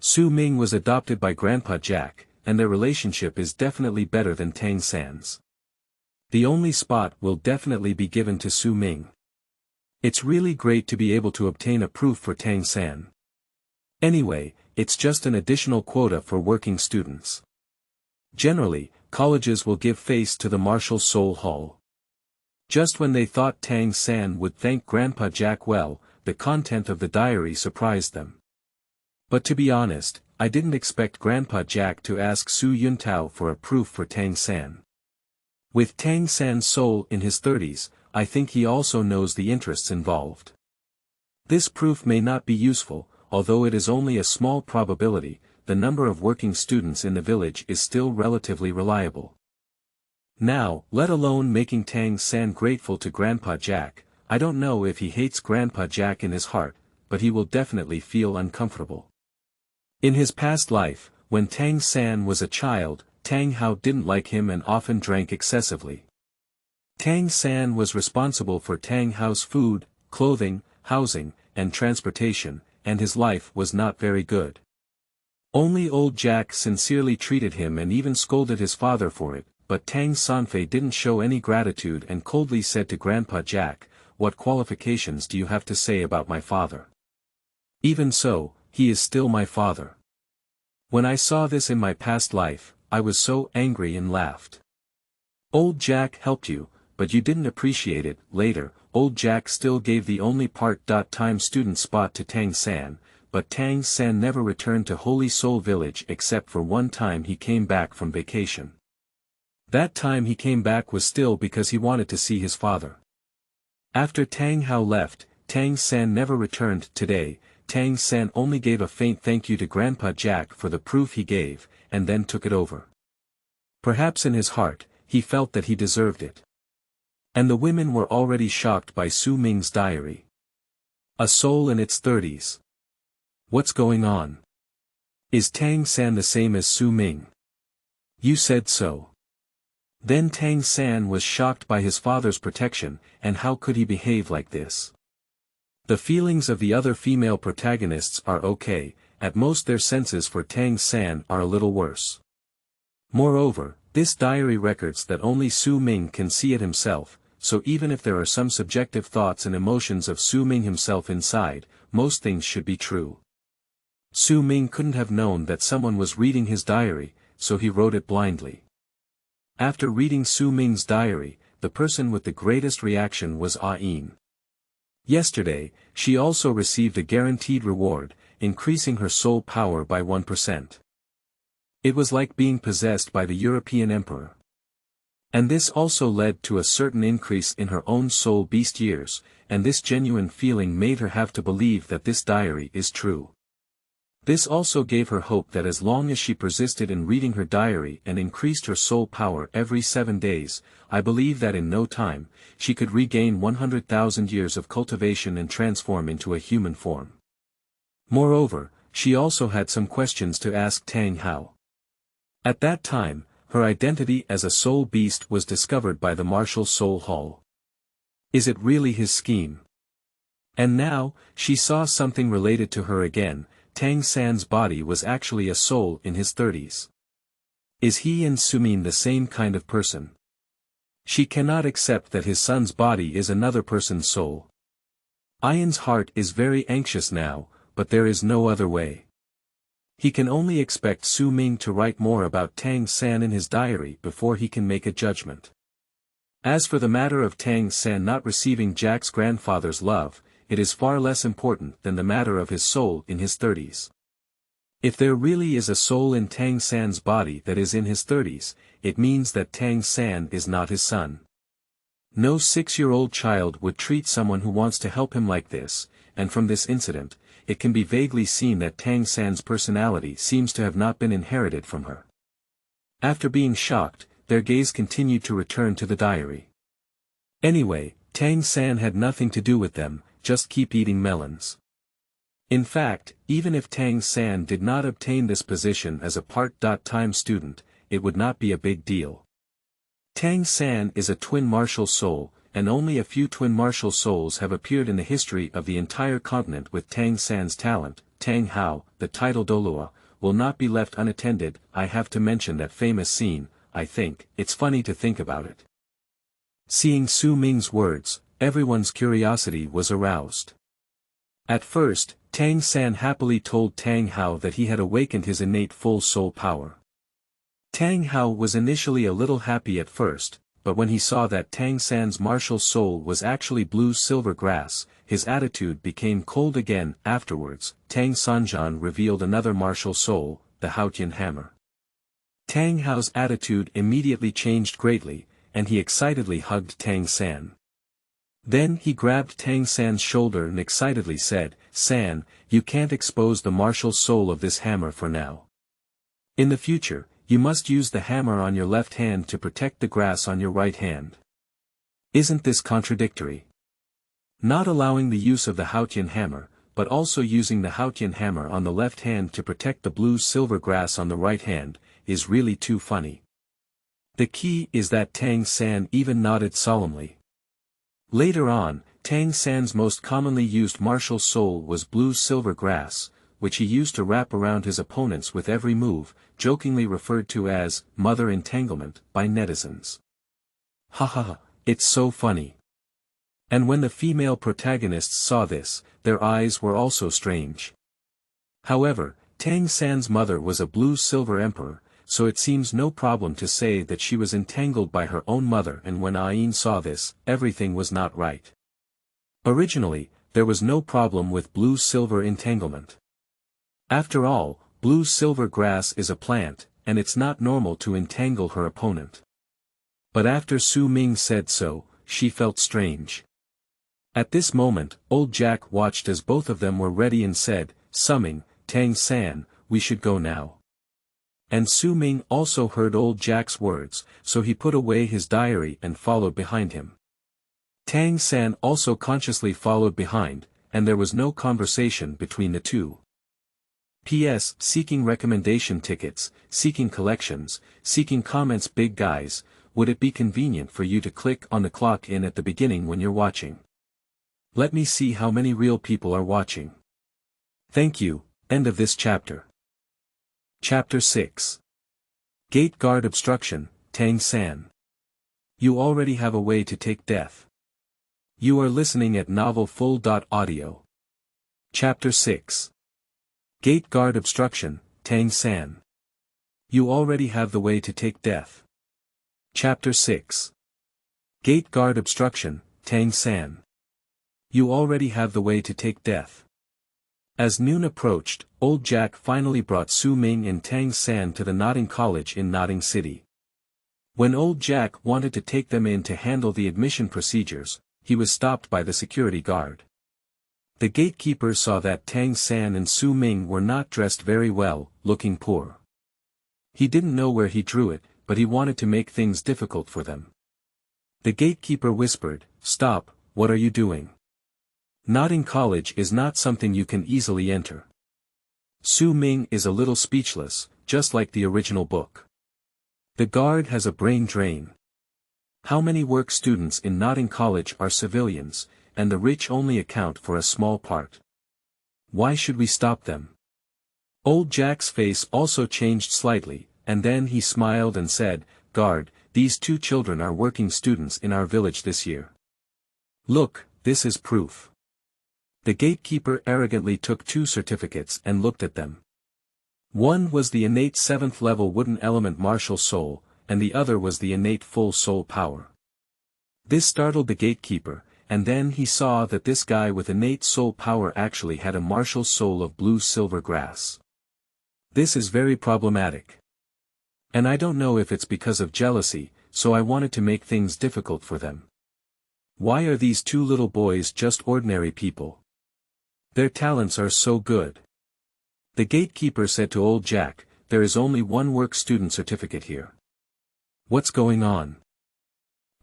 Su Ming was adopted by Grandpa Jack, and their relationship is definitely better than Tang San's. The only spot will definitely be given to Su Ming. It's really great to be able to obtain a proof for Tang San. Anyway, it's just an additional quota for working students. Generally, colleges will give face to the Martial Soul Hall. Just when they thought Tang San would thank Grandpa Jack well, the content of the diary surprised them. But to be honest, I didn't expect Grandpa Jack to ask Su Yuntao for a proof for Tang San. With Tang San's soul in his 30s, I think he also knows the interests involved. This proof may not be useful, although it is only a small probability. The number of working students in the village is still relatively reliable. Now, let alone making Tang San grateful to Grandpa Jack, I don't know if he hates Grandpa Jack in his heart, but he will definitely feel uncomfortable. In his past life, when Tang San was a child, Tang Hao didn't like him and often drank excessively. Tang San was responsible for Tang Hao's food, clothing, housing, and transportation, and his life was not very good. Only old Jack sincerely treated him and even scolded his father for it, but Tang Sanfei didn't show any gratitude and coldly said to Grandpa Jack, "What qualifications do you have to say about my father? Even so, he is still my father. When I saw this in my past life, I was so angry and laughed. Old Jack helped you, but you didn't appreciate it." Later, old Jack still gave the only part-time student spot to Tang San, but Tang San never returned to Holy Soul Village except for one time he came back from vacation. That time he came back was still because he wanted to see his father. After Tang Hao left, Tang San never returned. Today, Tang San only gave a faint thank you to Grandpa Jack for the proof he gave, and then took it over. Perhaps in his heart, he felt that he deserved it. And the women were already shocked by Su Ming's diary. A soul in its 30s. What's going on? Is Tang San the same as Su Ming? You said so. Then Tang San was shocked by his father's protection, and how could he behave like this? The feelings of the other female protagonists are okay, at most their senses for Tang San are a little worse. Moreover, this diary records that only Su Ming can see it himself, so even if there are some subjective thoughts and emotions of Su Ming himself inside, most things should be true. Su Ming couldn't have known that someone was reading his diary, so he wrote it blindly. After reading Su Ming's diary, the person with the greatest reaction was Ain. Yesterday, she also received a guaranteed reward, increasing her soul power by 1%. It was like being possessed by the European emperor. And this also led to a certain increase in her own soul beast years, and this genuine feeling made her have to believe that this diary is true. This also gave her hope that as long as she persisted in reading her diary and increased her soul power every 7 days, I believe that in no time, she could regain 100,000 years of cultivation and transform into a human form. Moreover, she also had some questions to ask Tang Hao. At that time, her identity as a soul beast was discovered by the Martial Soul Hall. Is it really his scheme? And now, she saw something related to her again. Tang San's body was actually a soul in his 30s. Is he and Su Ming the same kind of person? She cannot accept that his son's body is another person's soul. Ain's heart is very anxious now, but there is no other way. He can only expect Su Ming to write more about Tang San in his diary before he can make a judgment. As for the matter of Tang San not receiving Jack's grandfather's love, it is far less important than the matter of his soul in his 30s. If there really is a soul in Tang San's body that is in his 30s, it means that Tang San is not his son. No 6-year-old child would treat someone who wants to help him like this, and from this incident, it can be vaguely seen that Tang San's personality seems to have not been inherited from her. After being shocked, their gaze continued to return to the diary. Anyway, Tang San had nothing to do with them, just keep eating melons. In fact, even if Tang San did not obtain this position as a part-time student, it would not be a big deal. Tang San is a twin martial soul, and only a few twin martial souls have appeared in the history of the entire continent with Tang San's talent. Tang Hao, the title Douluo, will not be left unattended. I have to mention that famous scene. I think it's funny to think about it. Seeing Su Ming's words, everyone's curiosity was aroused. At first, Tang San happily told Tang Hao that he had awakened his innate full soul power. Tang Hao was initially a little happy at first, but when he saw that Tang San's martial soul was actually blue silver grass, his attitude became cold again. Afterwards, Tang Sanjan revealed another martial soul, the Haotian hammer. Tang Hao's attitude immediately changed greatly, and he excitedly hugged Tang San. Then he grabbed Tang San's shoulder and excitedly said, "San, you can't expose the martial soul of this hammer for now. In the future, you must use the hammer on your left hand to protect the grass on your right hand." Isn't this contradictory? Not allowing the use of the Haotian hammer, but also using the Haotian hammer on the left hand to protect the blue-silver grass on the right hand, is really too funny. The key is that Tang San even nodded solemnly. Later on, Tang San's most commonly used martial soul was blue silver grass, which he used to wrap around his opponents with every move, jokingly referred to as mother entanglement by netizens. Ha ha ha, it's so funny. And when the female protagonists saw this, their eyes were also strange. However, Tang San's mother was a blue-silver emperor, so it seems no problem to say that she was entangled by her own mother, and when Ayin saw this, everything was not right. Originally, there was no problem with blue-silver entanglement. After all, blue-silver grass is a plant, and it's not normal to entangle her opponent. But after Su Ming said so, she felt strange. At this moment, old Jack watched as both of them were ready and said, "Su Ming, Tang San, we should go now." And Su Ming also heard old Jack's words, so he put away his diary and followed behind him. Tang San also consciously followed behind, and there was no conversation between the two. P.S. Seeking recommendation tickets, seeking collections, seeking comments. Big guys, would it be convenient for you to click on the clock in at the beginning when you're watching? Let me see how many real people are watching. Thank you. End of this chapter. Chapter 6. Gate Guard Obstruction, Tang San. You already have a way to take death. You are listening at novelfull.audio. Chapter 6. Gate Guard Obstruction, Tang San. You already have the way to take death. Chapter 6. Gate Guard Obstruction, Tang San. You already have the way to take death. As noon approached, old Jack finally brought Su Ming and Tang San to the Nodding College in Nodding City. When old Jack wanted to take them in to handle the admission procedures, he was stopped by the security guard. The gatekeeper saw that Tang San and Su Ming were not dressed very well, looking poor. He didn't know where he drew it, but he wanted to make things difficult for them. The gatekeeper whispered, "Stop, what are you doing? Nodding College is not something you can easily enter." Su Ming is a little speechless, just like the original book. The guard has a brain drain. How many work students in Nodding College are civilians, and the rich only account for a small part? Why should we stop them? Old Jack's face also changed slightly, and then he smiled and said, "Guard, these two children are working students in our village this year. Look, this is proof." The gatekeeper arrogantly took two certificates and looked at them. One was the innate 7th level wooden element martial soul, and the other was the innate full soul power. This startled the gatekeeper, and then he saw that this guy with innate soul power actually had a martial soul of blue silver grass. This is very problematic. And I don't know if it's because of jealousy, so I wanted to make things difficult for them. Why are these two little boys just ordinary people? Their talents are so good. The gatekeeper said to old Jack, "There is only one work student certificate here. What's going on?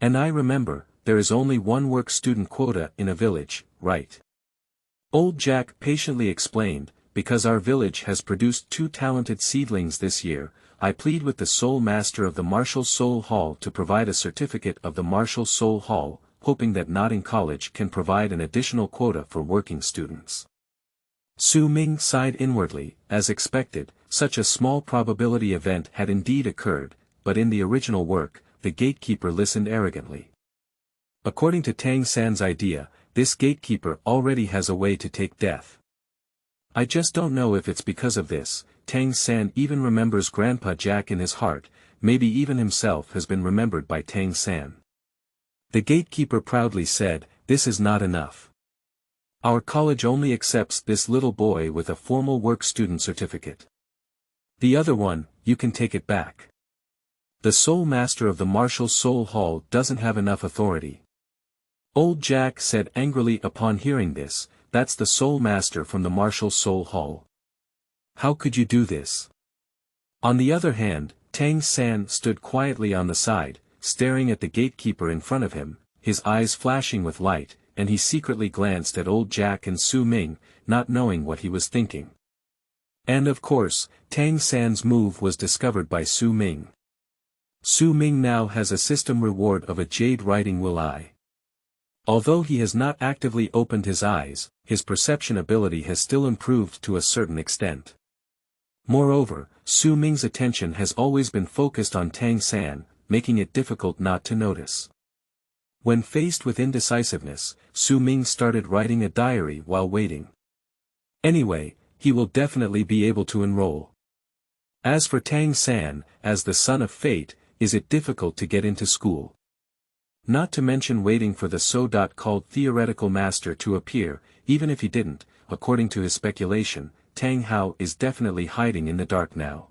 And I remember, there is only one work student quota in a village, right?" Old Jack patiently explained, "Because our village has produced two talented seedlings this year, I plead with the Soul Master of the Martial Soul Hall to provide a certificate of the Martial Soul Hall, hoping that Nodding College can provide an additional quota for working students." Su Ming sighed inwardly. As expected, such a small probability event had indeed occurred, but in the original work, the gatekeeper listened arrogantly. According to Tang San's idea, this gatekeeper already has a way to take death. I just don't know if it's because of this. Tang San even remembers Grandpa Jack in his heart, maybe even himself has been remembered by Tang San. The gatekeeper proudly said, "This is not enough. Our college only accepts this little boy with a formal work student certificate. The other one, you can take it back. The Soul Master of the Martial Soul Hall doesn't have enough authority." Old Jack said angrily upon hearing this, "That's the Soul Master from the Martial Soul Hall. How could you do this?" On the other hand, Tang San stood quietly on the side, staring at the gatekeeper in front of him, his eyes flashing with light, and he secretly glanced at old Jack and Su Ming, not knowing what he was thinking. And of course, Tang San's move was discovered by Su Ming. Su Ming now has a system reward of a jade writing will I. Although he has not actively opened his eyes, his perception ability has still improved to a certain extent. Moreover, Su Ming's attention has always been focused on Tang San, making it difficult not to notice. When faced with indecisiveness, Su Ming started writing a diary while waiting. Anyway, he will definitely be able to enroll. As for Tang San, as the son of fate, is it difficult to get into school? Not to mention waiting for the so-called theoretical master to appear, even if he didn't, according to his speculation, Tang Hao is definitely hiding in the dark now.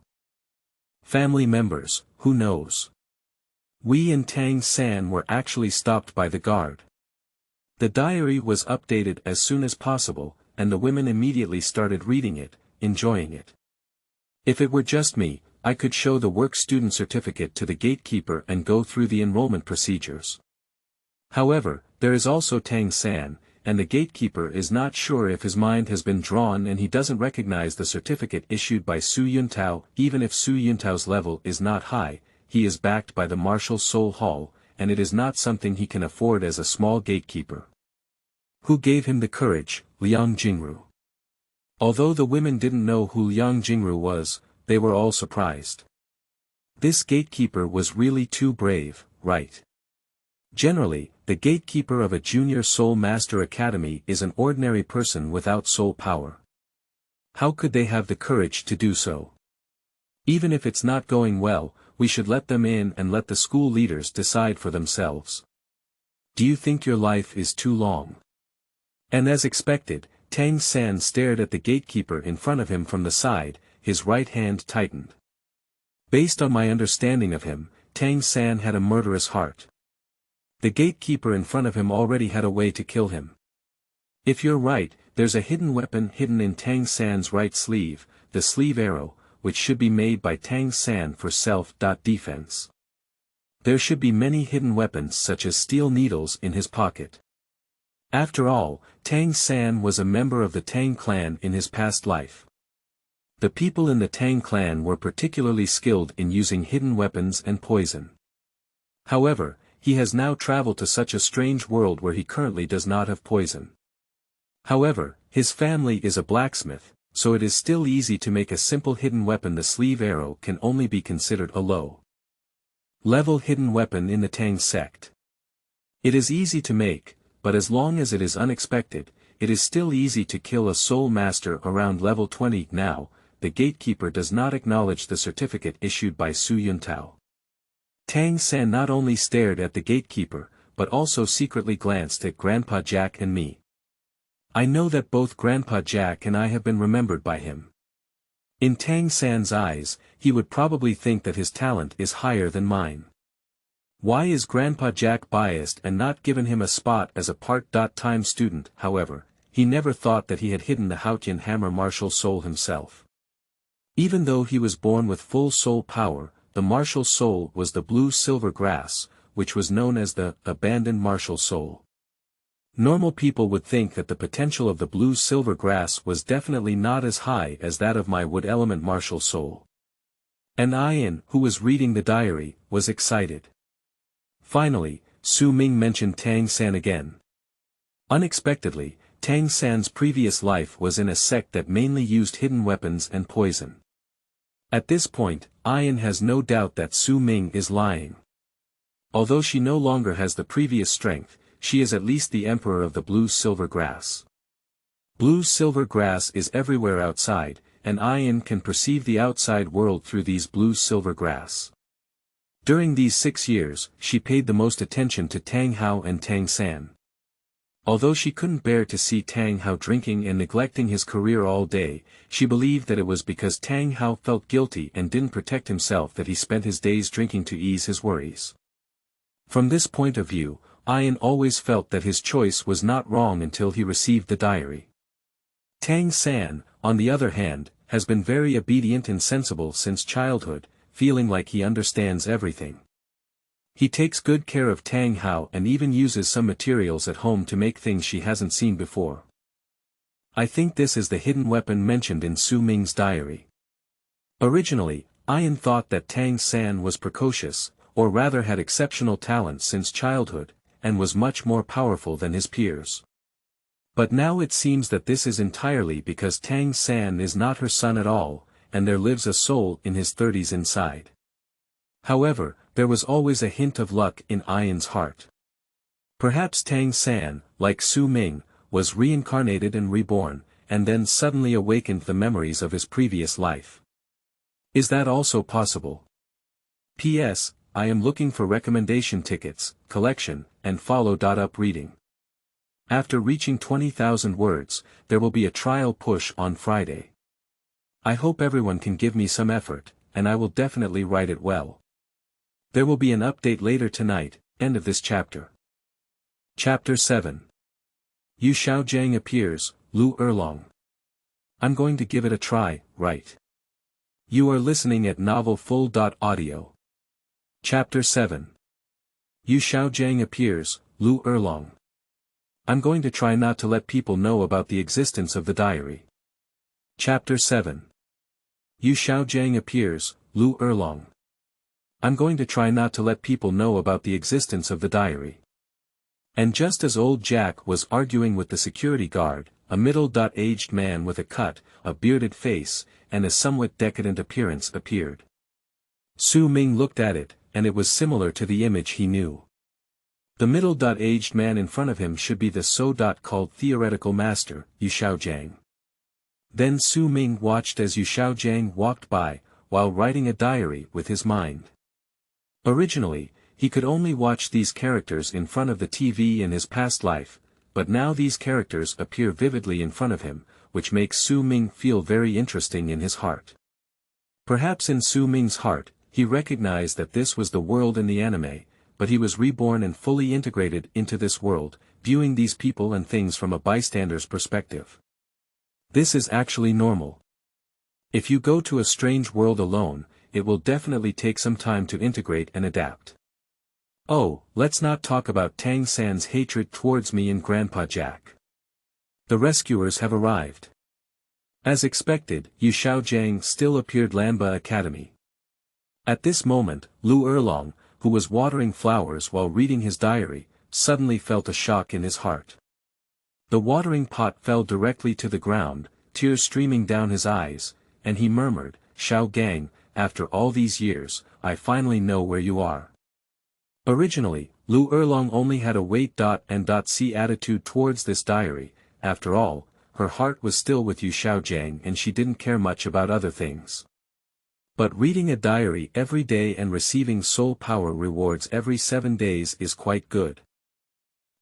Family members, who knows? We and Tang San were actually stopped by the guard. The diary was updated as soon as possible, and the women immediately started reading it, enjoying it. If it were just me, I could show the work student certificate to the gatekeeper and go through the enrollment procedures. However, there is also Tang San, and the gatekeeper is not sure if his mind has been drawn and he doesn't recognize the certificate issued by Su Yuntao. Even if Su Yuntao's level is not high, he is backed by the Martial Soul Hall, and it is not something he can afford as a small gatekeeper. Who gave him the courage? Liang Jingru. Although the women didn't know who Liang Jingru was, they were all surprised. This gatekeeper was really too brave, right? Generally, the gatekeeper of a junior soul master academy is an ordinary person without soul power. How could they have the courage to do so? Even if it's not going well, we should let them in and let the school leaders decide for themselves. Do you think your life is too long? And as expected, Tang San stared at the gatekeeper in front of him from the side, his right hand tightened. Based on my understanding of him, Tang San had a murderous heart. The gatekeeper in front of him already had a way to kill him. If you're right, there's a hidden weapon hidden in Tang San's right sleeve, the sleeve arrow, which should be made by Tang San for self-defense. There should be many hidden weapons such as steel needles in his pocket. After all, Tang San was a member of the Tang clan in his past life. The people in the Tang clan were particularly skilled in using hidden weapons and poison. However, he has now traveled to such a strange world where he currently does not have poison. However, his family is a blacksmith, so it is still easy to make a simple hidden weapon. The sleeve arrow can only be considered a low-level hidden weapon in the Tang sect. It is easy to make, but as long as it is unexpected, it is still easy to kill a soul master around level 20. Now, the gatekeeper does not acknowledge the certificate issued by Su Yuntao. Tang San not only stared at the gatekeeper, but also secretly glanced at Grandpa Jack and me. I know that both Grandpa Jack and I have been remembered by him. In Tang San's eyes, he would probably think that his talent is higher than mine. Why is Grandpa Jack biased and not given him a spot as a part-time student? However, he never thought that he had hidden the Haotian hammer martial soul himself. Even though he was born with full soul power, the martial soul was the blue-silver grass, which was known as the abandoned martial soul. Normal people would think that the potential of the blue-silver grass was definitely not as high as that of my wood-element martial soul. And Ian, who was reading the diary, was excited. Finally, Su Ming mentioned Tang San again. Unexpectedly, Tang San's previous life was in a sect that mainly used hidden weapons and poison. At this point, Ian has no doubt that Su Ming is lying. Although she no longer has the previous strength, she is at least the emperor of the blue-silver grass. Blue-silver grass is everywhere outside, and Ian can perceive the outside world through these blue-silver grass. During these 6 years, she paid the most attention to Tang Hao and Tang San. Although she couldn't bear to see Tang Hao drinking and neglecting his career all day, she believed that it was because Tang Hao felt guilty and didn't protect himself that he spent his days drinking to ease his worries. From this point of view, Ian always felt that his choice was not wrong until he received the diary. Tang San, on the other hand, has been very obedient and sensible since childhood, feeling like he understands everything. He takes good care of Tang Hao and even uses some materials at home to make things she hasn't seen before. I think this is the hidden weapon mentioned in Su Ming's diary. Originally, Ian thought that Tang San was precocious, or rather had exceptional talent since childhood, and was much more powerful than his peers. But now it seems that this is entirely because Tang San is not her son at all, and there lives a soul in his 30s inside. However, there was always a hint of luck in Ian's heart. Perhaps Tang San, like Su Ming, was reincarnated and reborn, and then suddenly awakened the memories of his previous life. Is that also possible? P.S. I am looking for recommendation tickets, collection, and follow-up reading. After reaching 20,000 words, there will be a trial push on Friday. I hope everyone can give me some effort, and I will definitely write it well. There will be an update later tonight. End of this chapter. Chapter 7. Yu Xiaogang appears, Lu Erlong. I'm going to give it a try, right? You are listening at novelfull.audio. Chapter 7. Yu Xiaogang appears, Lu Erlong. I'm going to try not to let people know about the existence of the diary. Chapter 7. Yu Xiaogang appears, Lu Erlong. I'm going to try not to let people know about the existence of the diary. And just as old Jack was arguing with the security guard, a middle-aged man with a cut, a bearded face, and a somewhat decadent appearance appeared. Su Ming looked at it, and it was similar to the image he knew. The middle-aged man in front of him should be the so-called theoretical master, Yu Xiaogang. Then Su Ming watched as Yu Xiaogang walked by, while writing a diary with his mind. Originally, he could only watch these characters in front of the TV in his past life, but now these characters appear vividly in front of him, which makes Su Ming feel very interesting in his heart. Perhaps in Su Ming's heart, he recognized that this was the world in the anime, but he was reborn and fully integrated into this world, viewing these people and things from a bystander's perspective. This is actually normal. If you go to a strange world alone, it will definitely take some time to integrate and adapt. Oh, let's not talk about Tang San's hatred towards me and Grandpa Jack. The rescuers have arrived. As expected, Yu Xiaogang still appeared Lanba Academy. At this moment, Lu Erlong, who was watering flowers while reading his diary, suddenly felt a shock in his heart. The watering pot fell directly to the ground, tears streaming down his eyes, and he murmured, "Xiaogang, after all these years, I finally know where you are." Originally, Lu Erlong only had a wait-and-see attitude towards this diary. After all, her heart was still with Yu Xiaogang and she didn't care much about other things. But reading a diary every day and receiving soul power rewards every 7 days is quite good.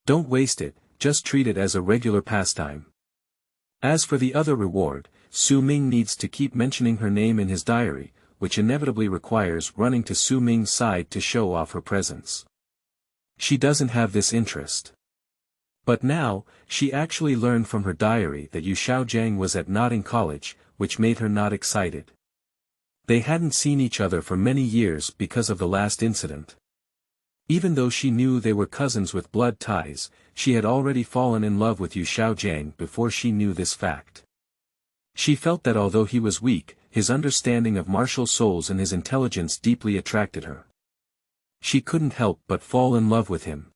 Don't waste it, just treat it as a regular pastime. As for the other reward, Su Ming needs to keep mentioning her name in his diary, which inevitably requires running to Su Ming's side to show off her presence. She doesn't have this interest. But now, she actually learned from her diary that Yu Xiaogang was at Notting College, which made her not excited. They hadn't seen each other for many years because of the last incident. Even though she knew they were cousins with blood ties, she had already fallen in love with Yu Xiaogang before she knew this fact. She felt that although he was weak, his understanding of martial souls and his intelligence deeply attracted her. She couldn't help but fall in love with him.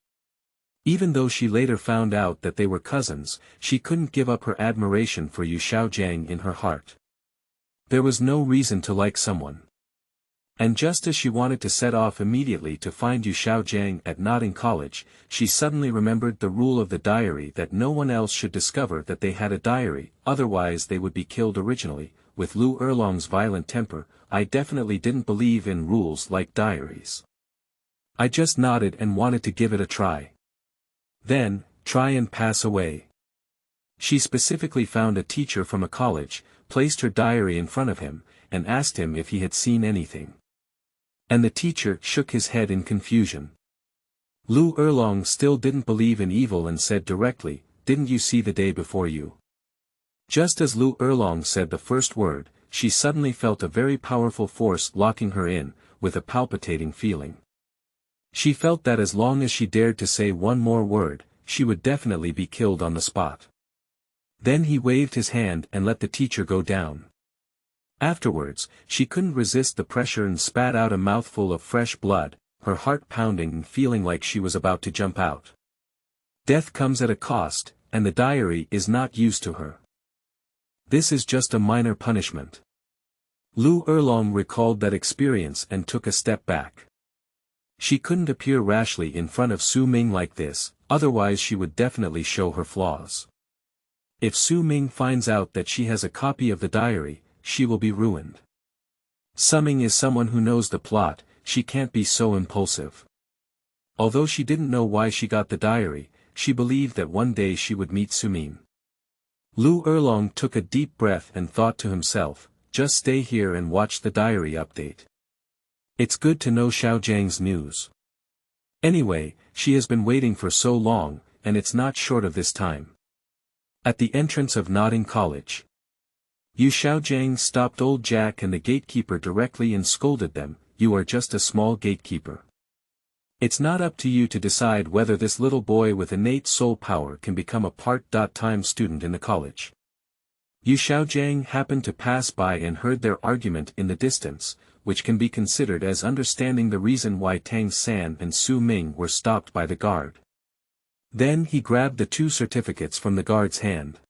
Even though she later found out that they were cousins, she couldn't give up her admiration for Yu Xiaogang in her heart. There was no reason to like someone. And just as she wanted to set off immediately to find Yu Xiaogang at Notting College, she suddenly remembered the rule of the diary that no one else should discover that they had a diary, otherwise they would be killed. Originally, with Lu Erlong's violent temper, I definitely didn't believe in rules like diaries. I just nodded and wanted to give it a try. Then, try and pass away. She specifically found a teacher from a college, placed her diary in front of him, and asked him if he had seen anything. And the teacher shook his head in confusion. Lu Erlong still didn't believe in evil and said directly, "Didn't you see the day before you?" Just as Lu Erlong said the first word, she suddenly felt a very powerful force locking her in, with a palpitating feeling. She felt that as long as she dared to say one more word, she would definitely be killed on the spot. Then he waved his hand and let the teacher go down. Afterwards, she couldn't resist the pressure and spat out a mouthful of fresh blood, her heart pounding and feeling like she was about to jump out. Death comes at a cost, and the diary is not used to her. This is just a minor punishment. Erlong recalled that experience and took a step back. She couldn't appear rashly in front of Su Ming like this, otherwise she would definitely show her flaws. If Su Ming finds out that she has a copy of the diary, she will be ruined. Su Ming is someone who knows the plot, she can't be so impulsive. Although she didn't know why she got the diary, she believed that one day she would meet Su Ming. Erlong took a deep breath and thought to himself, just stay here and watch the diary update. It's good to know Xiaogang's news. Anyway, she has been waiting for so long, and it's not short of this time. At the entrance of Nodding College, Xiaogang stopped old Jack and the gatekeeper directly and scolded them, "You are just a small gatekeeper. It's not up to you to decide whether this little boy with innate soul power can become a part-time student in the college." Xiaogang happened to pass by and heard their argument in the distance, which can be considered as understanding the reason why Tang San and Su Ming were stopped by the guard. Then he grabbed the 2 certificates from the guard's hand.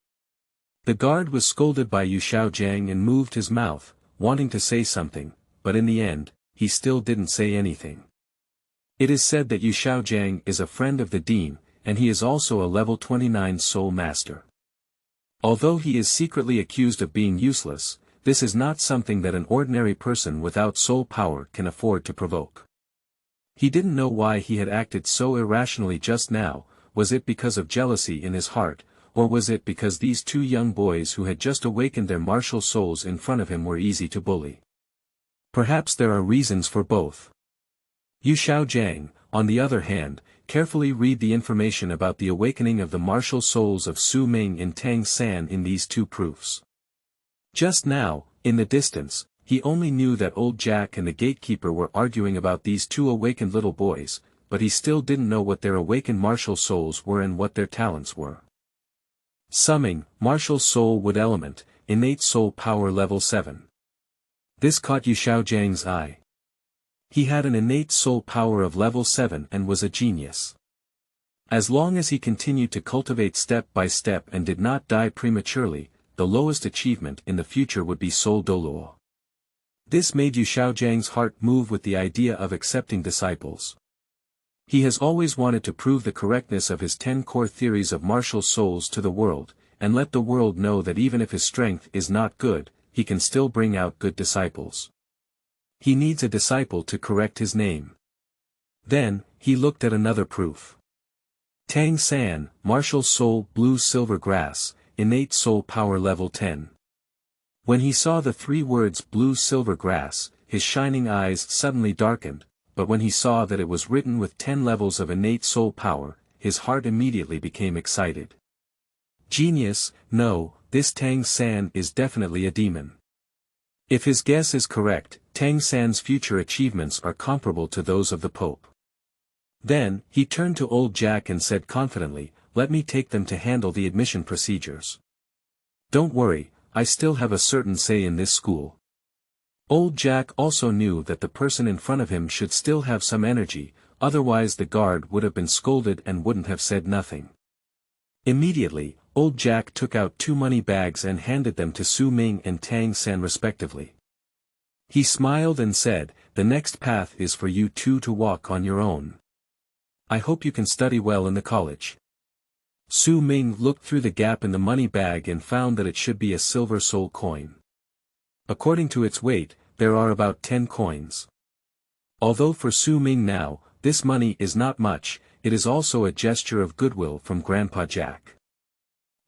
The guard was scolded by Xiaogang and moved his mouth, wanting to say something, but in the end, he still didn't say anything. It is said that Xiaogang is a friend of the dean, and he is also a level 29 soul master. Although he is secretly accused of being useless, this is not something that an ordinary person without soul power can afford to provoke. He didn't know why he had acted so irrationally just now. Was it because of jealousy in his heart, or was it because these 2 young boys who had just awakened their martial souls in front of him were easy to bully? Perhaps there are reasons for both. Xiaogang, on the other hand, carefully read the information about the awakening of the martial souls of Su Ming and Tang San in these 2 proofs. Just now, in the distance, he only knew that old Jack and the gatekeeper were arguing about these 2 awakened little boys, but he still didn't know what their awakened martial souls were and what their talents were. Su Ming, martial soul wood element, innate soul power level 7. This caught Xiaogang's eye. He had an innate soul power of level 7 and was a genius. As long as he continued to cultivate step by step and did not die prematurely, the lowest achievement in the future would be soul Douluo. This made Xiaogang's heart move with the idea of accepting disciples. He has always wanted to prove the correctness of his 10 core theories of martial souls to the world, and let the world know that even if his strength is not good, he can still bring out good disciples. He needs a disciple to correct his name. Then, he looked at another proof. Tang San, martial soul blue silver grass, innate soul power level 10. When he saw the 3 words blue silver grass, his shining eyes suddenly darkened, but when he saw that it was written with 10 levels of innate soul power, his heart immediately became excited. Genius, no, this Tang San is definitely a demon. If his guess is correct, Tang San's future achievements are comparable to those of the Pope. Then, he turned to old Jack and said confidently, "Let me take them to handle the admission procedures. Don't worry, I still have a certain say in this school." Old Jack also knew that the person in front of him should still have some energy, otherwise the guard would have been scolded and wouldn't have said nothing. Immediately, old Jack took out 2 money bags and handed them to Su Ming and Tang San respectively. He smiled and said, "The next path is for you 2 to walk on your own. I hope you can study well in the college." Su Ming looked through the gap in the money bag and found that it should be a silver soul coin. According to its weight, there are about 10 coins. Although for Su Ming now, this money is not much, it is also a gesture of goodwill from Grandpa Jack.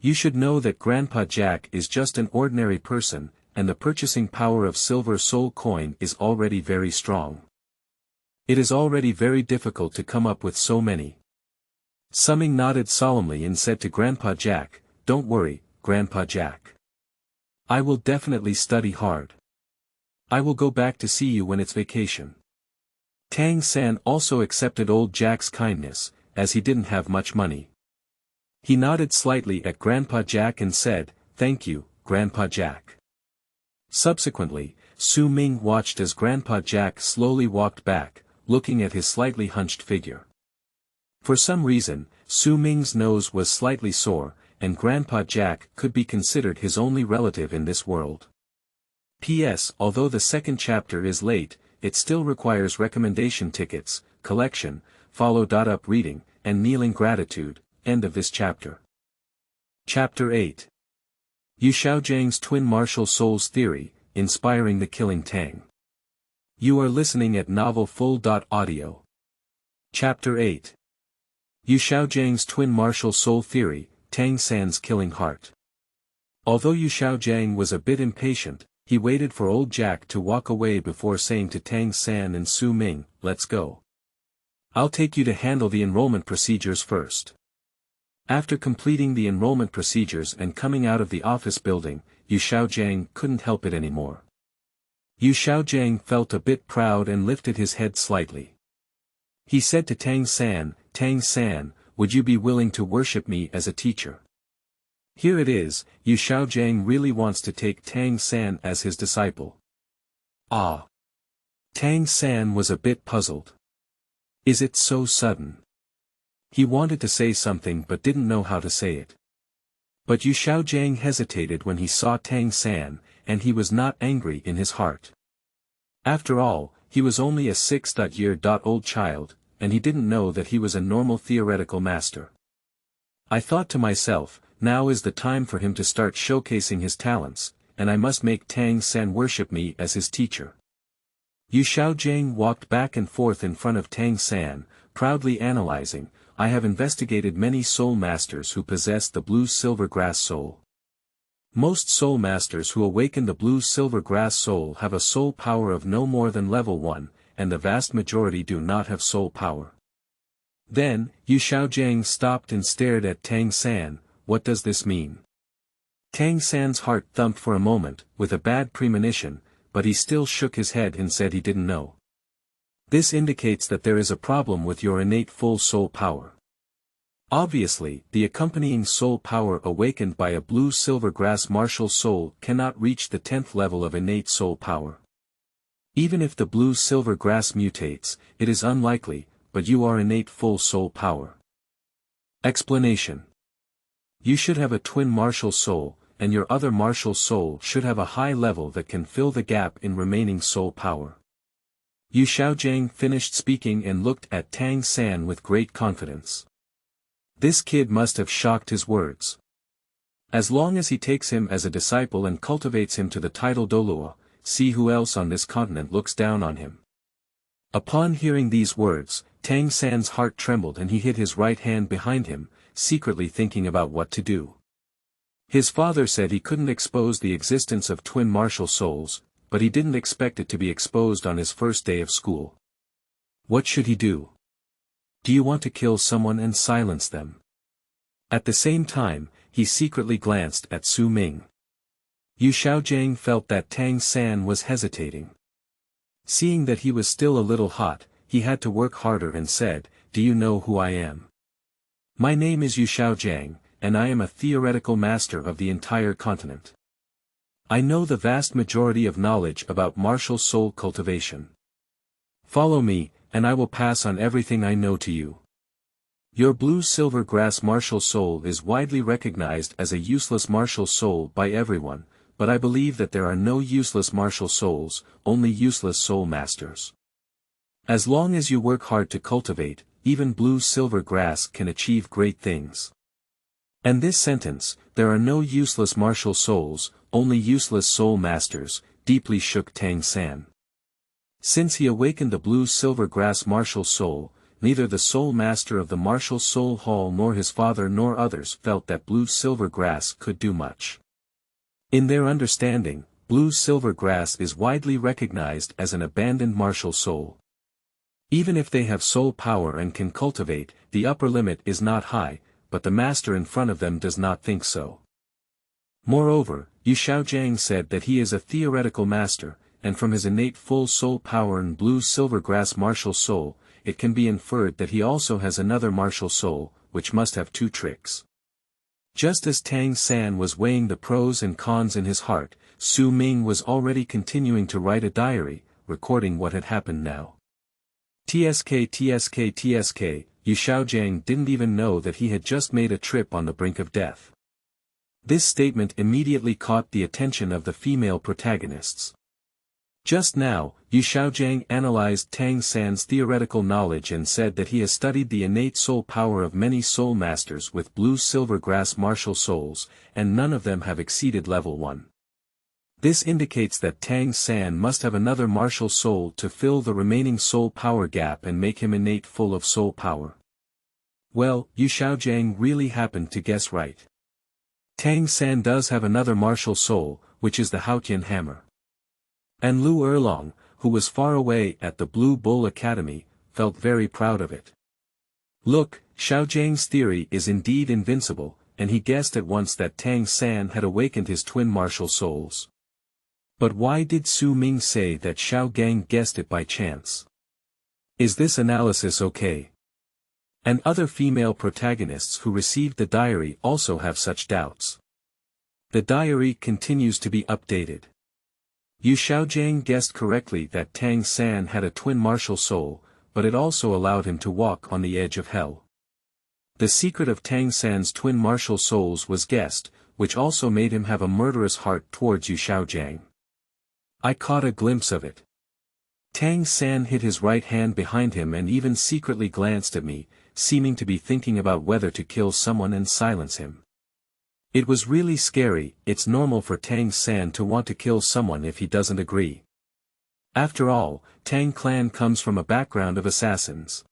You should know that Grandpa Jack is just an ordinary person, and the purchasing power of silver soul coin is already very strong. It is already very difficult to come up with so many. Su Ming nodded solemnly and said to Grandpa Jack, "Don't worry, Grandpa Jack. I will definitely study hard. I will go back to see you when it's vacation." Tang San also accepted old Jack's kindness, as he didn't have much money. He nodded slightly at Grandpa Jack and said, "Thank you, Grandpa Jack." Subsequently, Su Ming watched as Grandpa Jack slowly walked back, looking at his slightly hunched figure. For some reason, Su Ming's nose was slightly sore, and Grandpa Jack could be considered his only relative in this world. P.S. Although the second chapter is late, it still requires recommendation tickets, collection, follow-up reading, and kneeling gratitude. End of this chapter. Chapter 8. Yu Xiaojiang's Twin Martial Souls Theory, Inspiring the Killing Tang. You are listening at Novel Full.audio. Chapter 8. Yu Xiaojiang's Twin Martial Soul Theory, Tang San's Killing Heart. Although Yu Xiaojiang was a bit impatient, he waited for old Jack to walk away before saying to Tang San and Su Ming, "Let's go. I'll take you to handle the enrollment procedures first." After completing the enrollment procedures and coming out of the office building, Yu Xiaojiang couldn't help it anymore. Yu Xiaojiang felt a bit proud and lifted his head slightly. He said to Tang San, "Tang San, would you be willing to worship me as a teacher?" Here it is, Yu Xiaojiang really wants to take Tang San as his disciple. Ah! Tang San was a bit puzzled. Is it so sudden? He wanted to say something but didn't know how to say it. But Yu Xiaojiang hesitated when he saw Tang San, and he was not angry in his heart. After all, he was only a 6-year-old child, and he didn't know that he was a normal theoretical master. I thought to myself, now is the time for him to start showcasing his talents, and I must make Tang San worship me as his teacher. Yu Xiaojiang walked back and forth in front of Tang San, proudly analyzing, "I have investigated many soul masters who possess the blue-silver grass soul. Most soul masters who awaken the blue-silver grass soul have a soul power of no more than level 1, and the vast majority do not have soul power." Then, Yu Xiaojiang stopped and stared at Tang San. What does this mean? Tang San's heart thumped for a moment, with a bad premonition, but he still shook his head and said he didn't know. This indicates that there is a problem with your innate full soul power. Obviously, the accompanying soul power awakened by a blue-silver grass martial soul cannot reach the 10th level of innate soul power. Even if the blue-silver grass mutates, it is unlikely, but you are innate full soul power. Explanation. You should have a twin martial soul, and your other martial soul should have a high level that can fill the gap in remaining soul power. Yu Xiaojiang finished speaking and looked at Tang San with great confidence. This kid must have shocked his words. As long as he takes him as a disciple and cultivates him to the title Douluo, see who else on this continent looks down on him. Upon hearing these words, Tang San's heart trembled and he hid his right hand behind him, secretly thinking about what to do. His father said he couldn't expose the existence of twin martial souls, but he didn't expect it to be exposed on his first day of school. What should he do? Do you want to kill someone and silence them? At the same time, he secretly glanced at Su Ming. Yu Xiaojiang felt that Tang San was hesitating. Seeing that he was still a little hot, he had to work harder and said, "Do you know who I am? My name is Yu Xiaojiang, and I am a theoretical master of the entire continent. I know the vast majority of knowledge about martial soul cultivation. Follow me, and I will pass on everything I know to you. Your blue-silver grass martial soul is widely recognized as a useless martial soul by everyone, but I believe that there are no useless martial souls, only useless soul masters. As long as you work hard to cultivate, even blue-silver grass can achieve great things." And this sentence, "There are no useless martial souls, only useless soul masters," deeply shook Tang San. Since he awakened the blue-silver grass martial soul, neither the soul master of the martial soul hall nor his father nor others felt that blue-silver grass could do much. In their understanding, blue-silver grass is widely recognized as an abandoned martial soul. Even if they have soul power and can cultivate, the upper limit is not high, but the master in front of them does not think so. Moreover, Yu Xiaojiang said that he is a theoretical master, and from his innate full soul power and blue-silver grass martial soul, it can be inferred that he also has another martial soul, which must have two tricks. Just as Tang San was weighing the pros and cons in his heart, Su Ming was already continuing to write a diary, recording what had happened now. Tsk, Yu Xiaogang didn't even know that he had just made a trip on the brink of death. This statement immediately caught the attention of the female protagonists. Just now, Yu Xiaogang analyzed Tang San's theoretical knowledge and said that he has studied the innate soul power of many soul masters with blue-silver grass martial souls, and none of them have exceeded level 1. This indicates that Tang San must have another martial soul to fill the remaining soul power gap and make him innate full of soul power. Well, Yu Xiaogang really happened to guess right. Tang San does have another martial soul, which is the Haotian hammer. And Lu Erlong, who was far away at the Blue Bull Academy, felt very proud of it. Look, Xiaojiang's theory is indeed invincible, and he guessed at once that Tang San had awakened his twin martial souls. But why did Su Ming say that Xiaogang guessed it by chance? Is this analysis okay? And other female protagonists who received the diary also have such doubts. The diary continues to be updated. Yu Xiaogang guessed correctly that Tang San had a twin martial soul, but it also allowed him to walk on the edge of hell. The secret of Tang San's twin martial souls was guessed, which also made him have a murderous heart towards Yu Xiaogang. I caught a glimpse of it. Tang San hid his right hand behind him and even secretly glanced at me, seeming to be thinking about whether to kill someone and silence him. It was really scary. It's normal for Tang San to want to kill someone if he doesn't agree. After all, Tang clan comes from a background of assassins.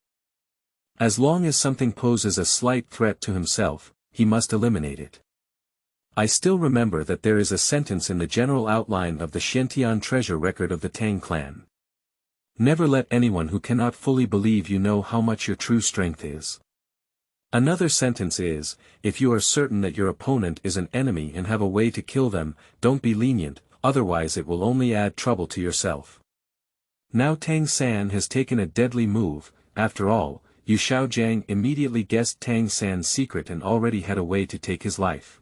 As long as something poses a slight threat to himself, he must eliminate it. I still remember that there is a sentence in the general outline of the Xiantian treasure record of the Tang clan. Never let anyone who cannot fully believe you know how much your true strength is. Another sentence is, if you are certain that your opponent is an enemy and have a way to kill them, don't be lenient, otherwise it will only add trouble to yourself. Now Tang San has taken a deadly move. After all, Yu Xiaogang immediately guessed Tang San's secret and already had a way to take his life.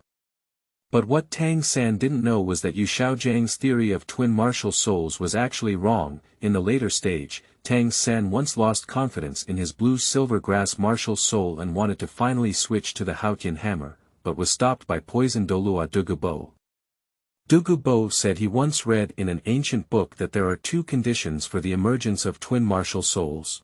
But what Tang San didn't know was that Yu Xiaojiang's theory of twin martial souls was actually wrong. In the later stage, Tang San once lost confidence in his blue-silver grass martial soul and wanted to finally switch to the Haotian hammer, but was stopped by poison Douluo Douyi. Douyi said he once read in an ancient book that there are two conditions for the emergence of twin martial souls.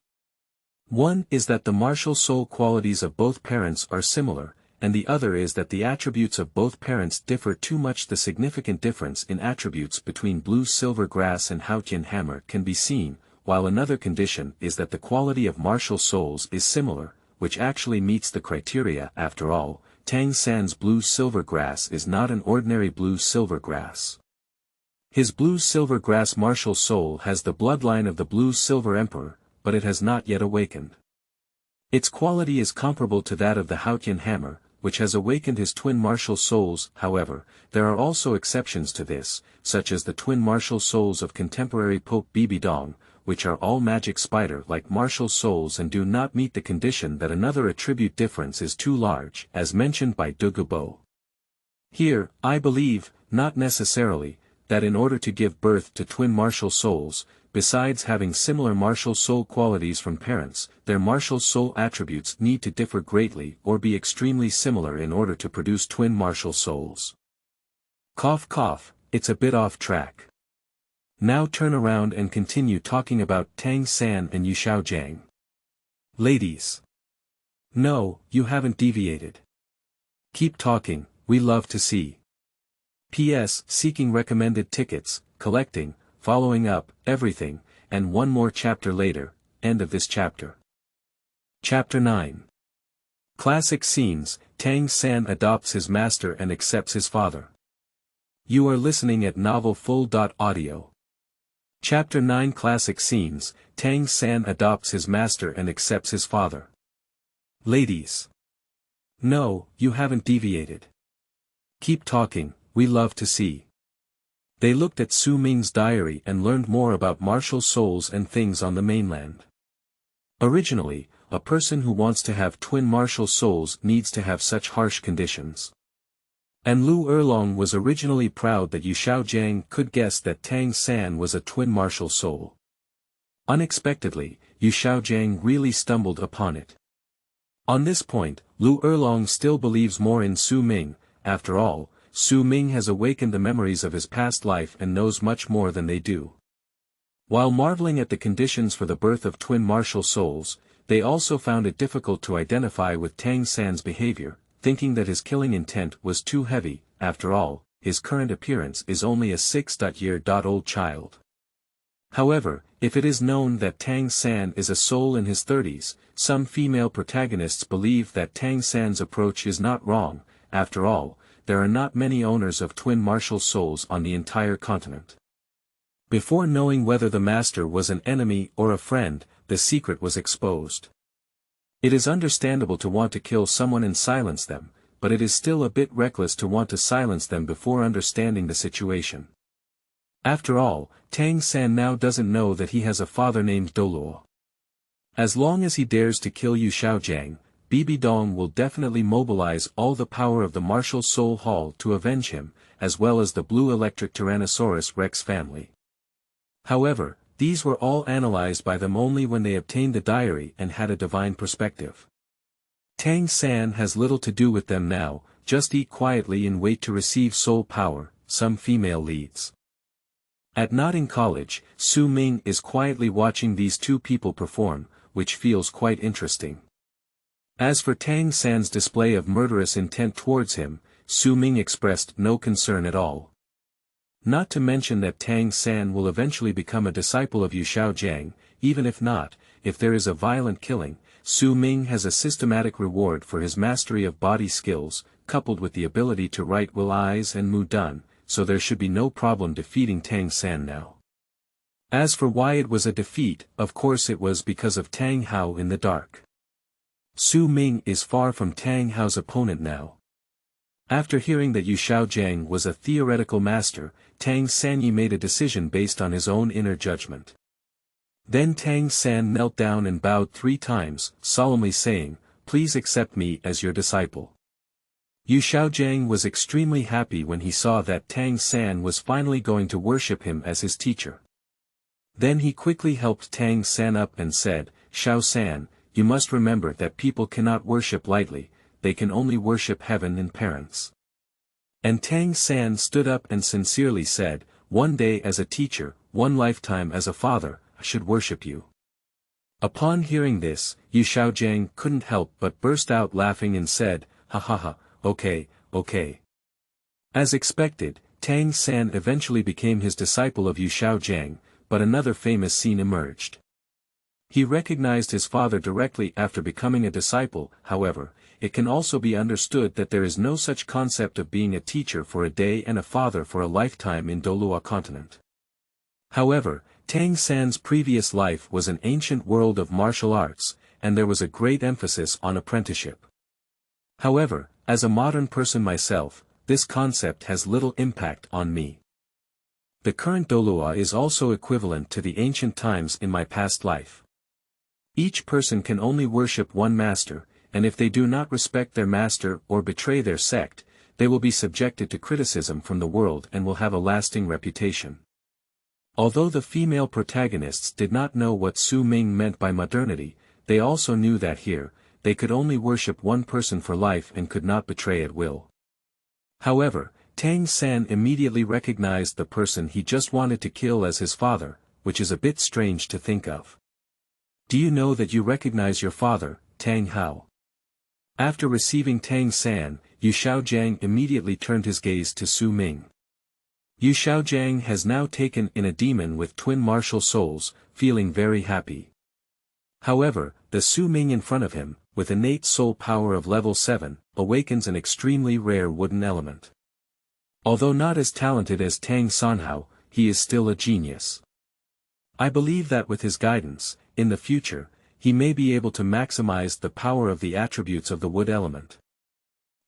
One is that the martial soul qualities of both parents are similar, and the other is that the attributes of both parents differ too much. The significant difference in attributes between blue-silver grass and Haotian hammer can be seen, while another condition is that the quality of martial souls is similar, which actually meets the criteria. After all, Tang San's blue-silver grass is not an ordinary blue-silver grass. His blue-silver grass martial soul has the bloodline of the blue-silver emperor, but it has not yet awakened. Its quality is comparable to that of the Haotian hammer, which has awakened his twin martial souls. However, there are also exceptions to this, such as the twin martial souls of contemporary Pope Bibidong, which are all magic spider-like martial souls and do not meet the condition that another attribute difference is too large, as mentioned by Douyi. Here, I believe, not necessarily, that in order to give birth to twin martial souls, besides having similar martial soul qualities from parents, their martial soul attributes need to differ greatly or be extremely similar in order to produce twin martial souls. Cough cough, it's a bit off track. Now turn around and continue talking about Tang San and Yu Xiaogang. Ladies. No, you haven't deviated. Keep talking, we love to see. P.S. Seeking recommended tickets, collecting, following up, everything, and one more chapter later, end of this chapter. Chapter 9. Classic scenes, Tang San adopts his master and accepts his father. You are listening at novelfull.audio. Chapter 9 Classic scenes, Tang San adopts his master and accepts his father. Ladies. No, you haven't deviated. Keep talking, we love to see. They looked at Su Ming's diary and learned more about martial souls and things on the mainland. Originally, a person who wants to have twin martial souls needs to have such harsh conditions. And Lu Erlong was originally proud that Yu Xiaogang could guess that Tang San was a twin martial soul. Unexpectedly, Yu Xiaogang really stumbled upon it. On this point, Erlong still believes more in Su Ming. After all, Su Ming has awakened the memories of his past life and knows much more than they do. While marveling at the conditions for the birth of twin martial souls, they also found it difficult to identify with Tang San's behavior, thinking that his killing intent was too heavy. After all, his current appearance is only a 6-year-old child. However, if it is known that Tang San is a soul in his 30s, some female protagonists believe that Tang San's approach is not wrong. After all, there are not many owners of twin martial souls on the entire continent. Before knowing whether the master was an enemy or a friend, the secret was exposed. It is understandable to want to kill someone and silence them, but it is still a bit reckless to want to silence them before understanding the situation. After all, Tang San now doesn't know that he has a father named Douluo. As long as he dares to kill Xiaogang, Bibi Dong will definitely mobilize all the power of the Martial Soul Hall to avenge him, as well as the Blue Electric Tyrannosaurus Rex family. However, these were all analyzed by them only when they obtained the diary and had a divine perspective. Tang San has little to do with them now, just eat quietly and wait to receive soul power. Some female leads. At Notting College, Su Ming is quietly watching these two people perform, which feels quite interesting. As for Tang San's display of murderous intent towards him, Su Ming expressed no concern at all. Not to mention that Tang San will eventually become a disciple of Xiaogang. Even if not, if there is a violent killing, Su Ming has a systematic reward for his mastery of body skills, coupled with the ability to write will eyes and mu dun, so there should be no problem defeating Tang San now. As for why it was a defeat, of course it was because of Tang Hao in the dark. Su Ming is far from Tang Hao's opponent now. After hearing that Xiaogang was a theoretical master, Tang Sanyi made a decision based on his own inner judgment. Then Tang San knelt down and bowed 3 times, solemnly saying, "Please accept me as your disciple." Xiaogang was extremely happy when he saw that Tang San was finally going to worship him as his teacher. Then he quickly helped Tang San up and said, "Xiao San, you must remember that people cannot worship lightly, they can only worship heaven and parents." And Tang San stood up and sincerely said, "One day as a teacher, one lifetime as a father, I should worship you." Upon hearing this, Xiaogang couldn't help but burst out laughing and said, "Ha ha ha, okay, okay." As expected, Tang San eventually became his disciple of Xiaogang, but another famous scene emerged. He recognized his father directly after becoming a disciple. However, it can also be understood that there is no such concept of being a teacher for a day and a father for a lifetime in Douluo continent. However, Tang San's previous life was an ancient world of martial arts, and there was a great emphasis on apprenticeship. However, as a modern person myself, this concept has little impact on me. The current Douluo is also equivalent to the ancient times in my past life. Each person can only worship one master, and if they do not respect their master or betray their sect, they will be subjected to criticism from the world and will have a lasting reputation. Although the female protagonists did not know what Su Ming meant by modernity, they also knew that here, they could only worship one person for life and could not betray at will. However, Tang San immediately recognized the person he just wanted to kill as his father, which is a bit strange to think of. "Do you know that you recognize your father, Tang Hao?" After receiving Tang San, Xiaogang immediately turned his gaze to Su Ming. Xiaogang has now taken in a demon with twin martial souls, feeling very happy. However, the Su Ming in front of him, with innate soul power of level 7, awakens an extremely rare wooden element. Although not as talented as Tang San, he is still a genius. I believe that with his guidance, in the future, he may be able to maximize the power of the attributes of the wood element.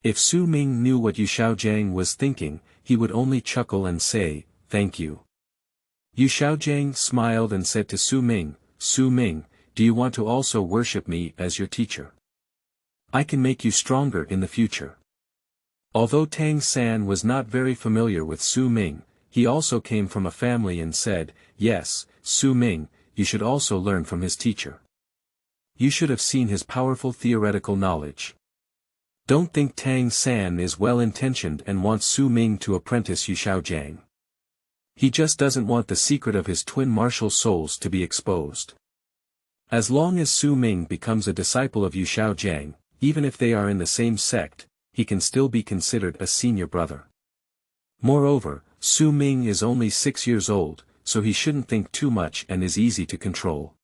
If Su Ming knew what Xiaogang was thinking, he would only chuckle and say, "Thank you." Xiaogang smiled and said to Su Ming, "Su Ming, do you want to also worship me as your teacher? I can make you stronger in the future." Although Tang San was not very familiar with Su Ming, he also came from a family and said, "Yes, Su Ming, you should also learn from his teacher." You should have seen his powerful theoretical knowledge. Don't think Tang San is well-intentioned and wants Su Ming to apprentice Xiaogang. He just doesn't want the secret of his twin martial souls to be exposed. As long as Su Ming becomes a disciple of Xiaogang, even if they are in the same sect, he can still be considered a senior brother. Moreover, Su Ming is only 6 years old, so he shouldn't think too much and is easy to control.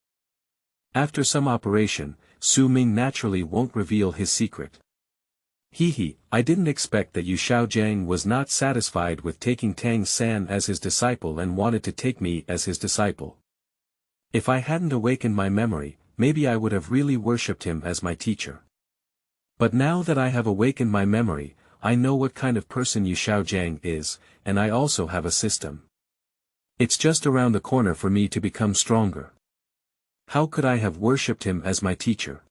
After some operation, Su Ming naturally won't reveal his secret. I didn't expect that Xiaogang was not satisfied with taking Tang San as his disciple and wanted to take me as his disciple. If I hadn't awakened my memory, maybe I would have really worshipped him as my teacher. But now that I have awakened my memory, I know what kind of person Xiaogang is, and I also have a system. It's just around the corner for me to become stronger. How could I have worshipped him as my teacher?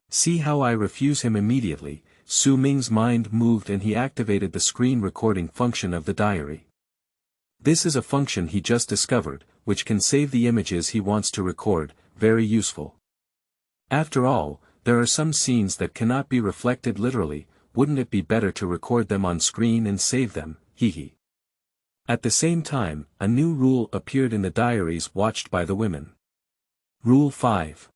See how I refuse him immediately. Su Ming's mind moved and he activated the screen recording function of the diary. This is a function he just discovered, which can save the images he wants to record, very useful. After all, there are some scenes that cannot be reflected literally, wouldn't it be better to record them on screen and save them, At the same time, a new rule appeared in the diaries watched by the women. Rule 5.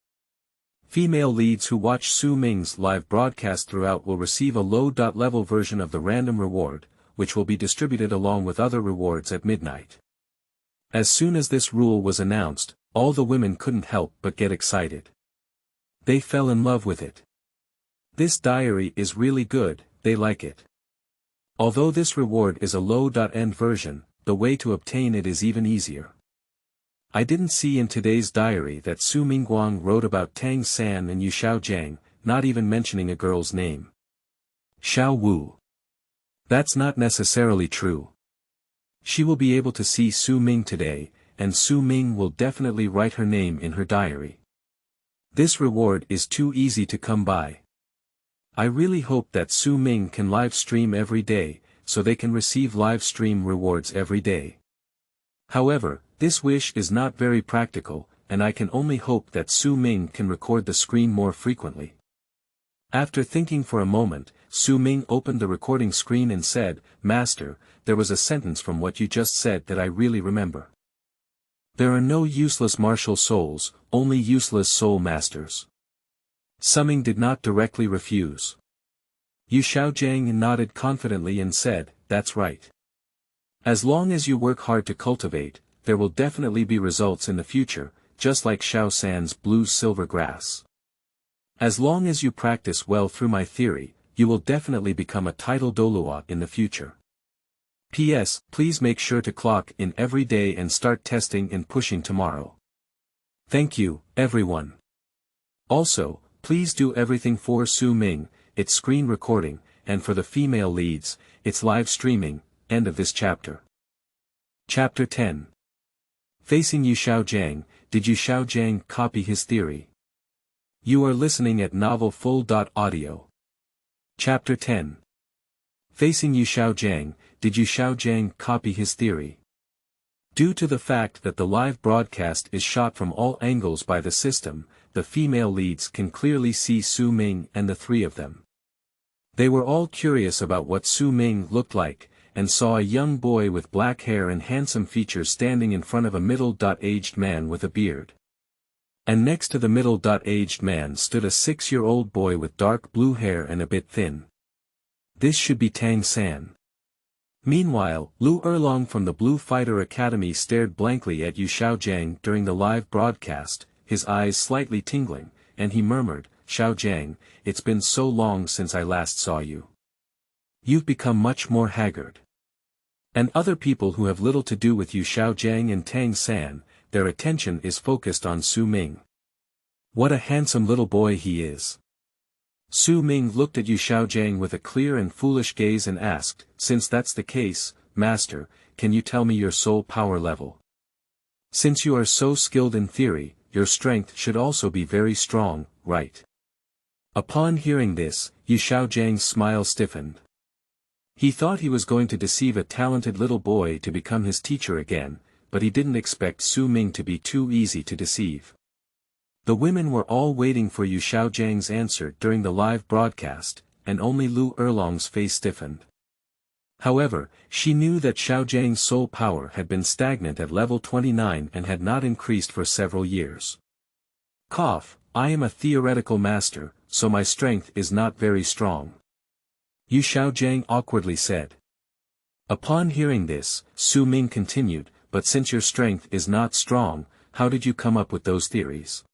Female leads who watch Su Ming's live broadcast throughout will receive a low-level version of the random reward, which will be distributed along with other rewards at midnight. As soon as this rule was announced, all the women couldn't help but get excited. They fell in love with it. This diary is really good, they like it. Although this reward is a low-end version, the way to obtain it is even easier. I didn't see in today's diary that Su Mingguang wrote about Tang San and Xiaogang, not even mentioning a girl's name. Xiao Wu. That's not necessarily true. She will be able to see Su Ming today, and Su Ming will definitely write her name in her diary. This reward is too easy to come by. I really hope that Su Ming can live stream every day, so they can receive live stream rewards every day. However, this wish is not very practical, and I can only hope that Su Ming can record the screen more frequently. After thinking for a moment, Su Ming opened the recording screen and said, "Master, there was a sentence from what you just said that I really remember. There are no useless martial souls, only useless soul masters." Su Ming did not directly refuse. Xiaogang nodded confidently and said, "That's right. As long as you work hard to cultivate, there will definitely be results in the future, just like Xiao San's blue-silver grass. As long as you practice well through my theory, you will definitely become a title Douluo in the future. P.S. Please make sure to clock in every day and start testing and pushing tomorrow. Thank you, everyone. Also, please do everything for Su Ming, its screen recording, and for the female leads, its live streaming." End of this chapter. Chapter 10. Facing Xiaogang, did Xiaogang copy his theory? You are listening at Novel Full.audio. Chapter 10. Facing Xiaogang, did Xiaogang copy his theory? Due to the fact that the live broadcast is shot from all angles by the system, the female leads can clearly see Su Ming and the three of them. They were all curious about what Su Ming looked like, and saw a young boy with black hair and handsome features standing in front of a middle-aged man with a beard. And next to the middle-aged man stood a 6-year-old boy with dark blue hair and a bit thin. This should be Tang San. Meanwhile, Erlong from the Blue Fighter Academy stared blankly at Xiaogang during the live broadcast, his eyes slightly tingling, and he murmured, "Xiaogang, it's been so long since I last saw you. You've become much more haggard." And other people who have little to do with Xiaogang and Tang San, their attention is focused on Su Ming. What a handsome little boy he is. Su Ming looked at Xiaogang with a clear and foolish gaze and asked, "Since that's the case, Master, can you tell me your soul power level? Since you are so skilled in theory, your strength should also be very strong, right?" Upon hearing this, Xiaogang's smile stiffened. He thought he was going to deceive a talented little boy to become his teacher again, but he didn't expect Su Ming to be too easy to deceive. The women were all waiting for Xiaogang's answer during the live broadcast, and only Lu Erlong's face stiffened. However, she knew that Xiaogang's soul power had been stagnant at level 29 and had not increased for several years. I am a theoretical master, so my strength is not very strong. Xiaogang awkwardly said. Upon hearing this, Su Ming continued, but since your strength is not strong, how did you come up with those theories?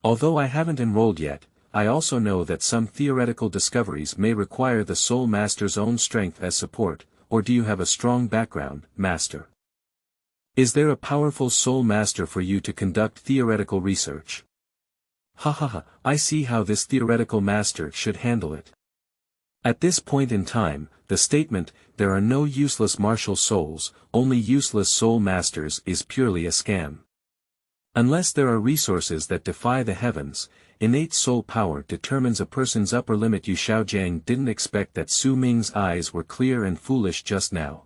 Although I haven't enrolled yet, I also know that some theoretical discoveries may require the Soul Master's own strength as support, or do you have a strong background, Master? Is there a powerful Soul Master for you to conduct theoretical research? I see how this theoretical master should handle it. At this point in time, the statement, there are no useless martial souls, only useless soul masters is purely a scam. Unless there are resources that defy the heavens, innate soul power determines a person's upper limit. Xiaogang didn't expect that Su Ming's eyes were clear and foolish just now.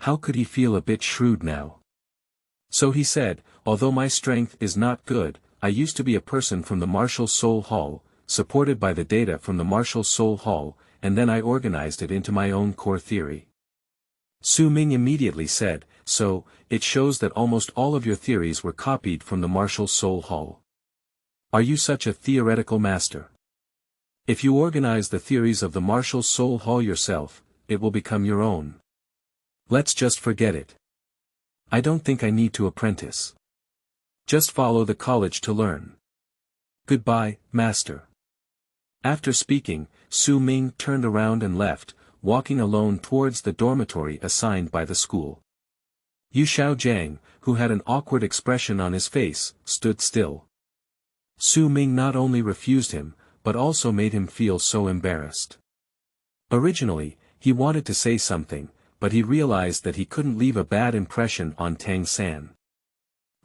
How could he feel a bit shrewd now? So he said, although my strength is not good, I used to be a person from the Martial Soul Hall, supported by the data from the Martial Soul Hall, and then I organized it into my own core theory. Su Ming immediately said, so, it shows that almost all of your theories were copied from the Martial Soul Hall. Are you such a theoretical master? If you organize the theories of the Martial Soul Hall yourself, it will become your own. Let's just forget it. I don't think I need to apprentice. Just follow the college to learn. Goodbye, Master. After speaking, Su Ming turned around and left, walking alone towards the dormitory assigned by the school. Xiaogang, who had an awkward expression on his face, stood still. Su Ming not only refused him, but also made him feel so embarrassed. Originally, he wanted to say something, but he realized that he couldn't leave a bad impression on Tang San.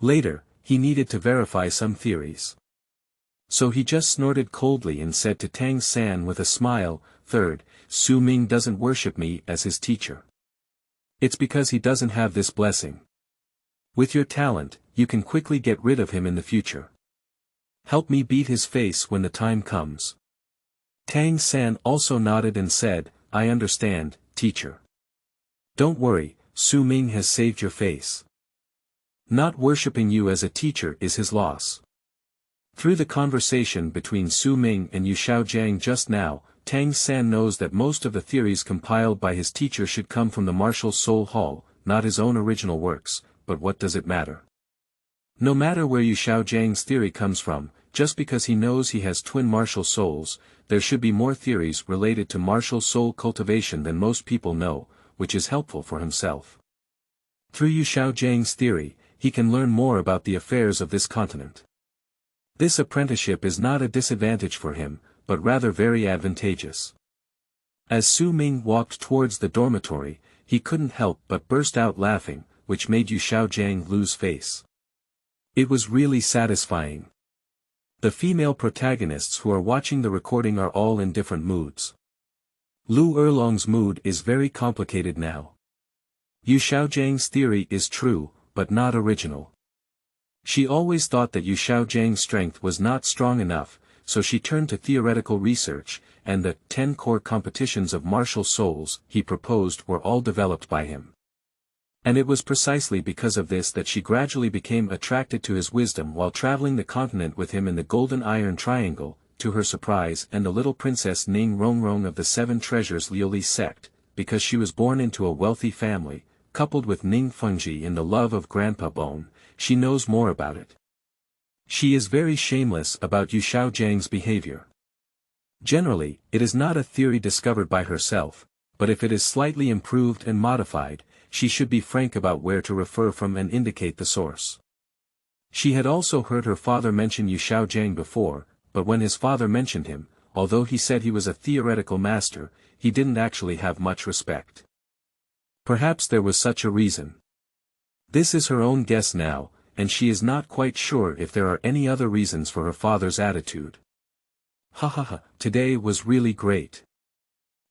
Later, he needed to verify some theories. So he just snorted coldly and said to Tang San with a smile, "Third, Su Ming doesn't worship me as his teacher. It's because he doesn't have this blessing. With your talent, you can quickly get rid of him in the future. Help me beat his face when the time comes." Tang San also nodded and said, "I understand, teacher. Don't worry, Su Ming has saved your face. Not worshipping you as a teacher is his loss." Through the conversation between Su Ming and Xiaogang just now, Tang San knows that most of the theories compiled by his teacher should come from the Martial Soul Hall, not his own original works, but what does it matter? No matter where Xiaogang's theory comes from, just because he knows he has twin martial souls, there should be more theories related to martial soul cultivation than most people know, which is helpful for himself. Through Xiaogang's theory, he can learn more about the affairs of this continent. This apprenticeship is not a disadvantage for him, but rather very advantageous. As Su Ming walked towards the dormitory, he couldn't help but burst out laughing, which made Xiaogang lose face. It was really satisfying. The female protagonists who are watching the recording are all in different moods. Lu Erlong's mood is very complicated now. Xiaogang's theory is true, but not original. She always thought that Xiaogang's strength was not strong enough, so she turned to theoretical research, and the 10 core competitions of martial souls he proposed were all developed by him. And it was precisely because of this that she gradually became attracted to his wisdom while traveling the continent with him in the Golden Iron Triangle, to her surprise, and the little princess Ning Rongrong of the Seven Treasures Liuli sect, because she was born into a wealthy family, coupled with Ning Fengji in the love of Grandpa Bone, she knows more about it. She is very shameless about Xiaogang's behavior. Generally, it is not a theory discovered by herself, but if it is slightly improved and modified, she should be frank about where to refer from and indicate the source. She had also heard her father mention Xiaogang before, but when his father mentioned him, although he said he was a theoretical master, he didn't actually have much respect. Perhaps there was such a reason. This is her own guess now, and she is not quite sure if there are any other reasons for her father's attitude. Today was really great.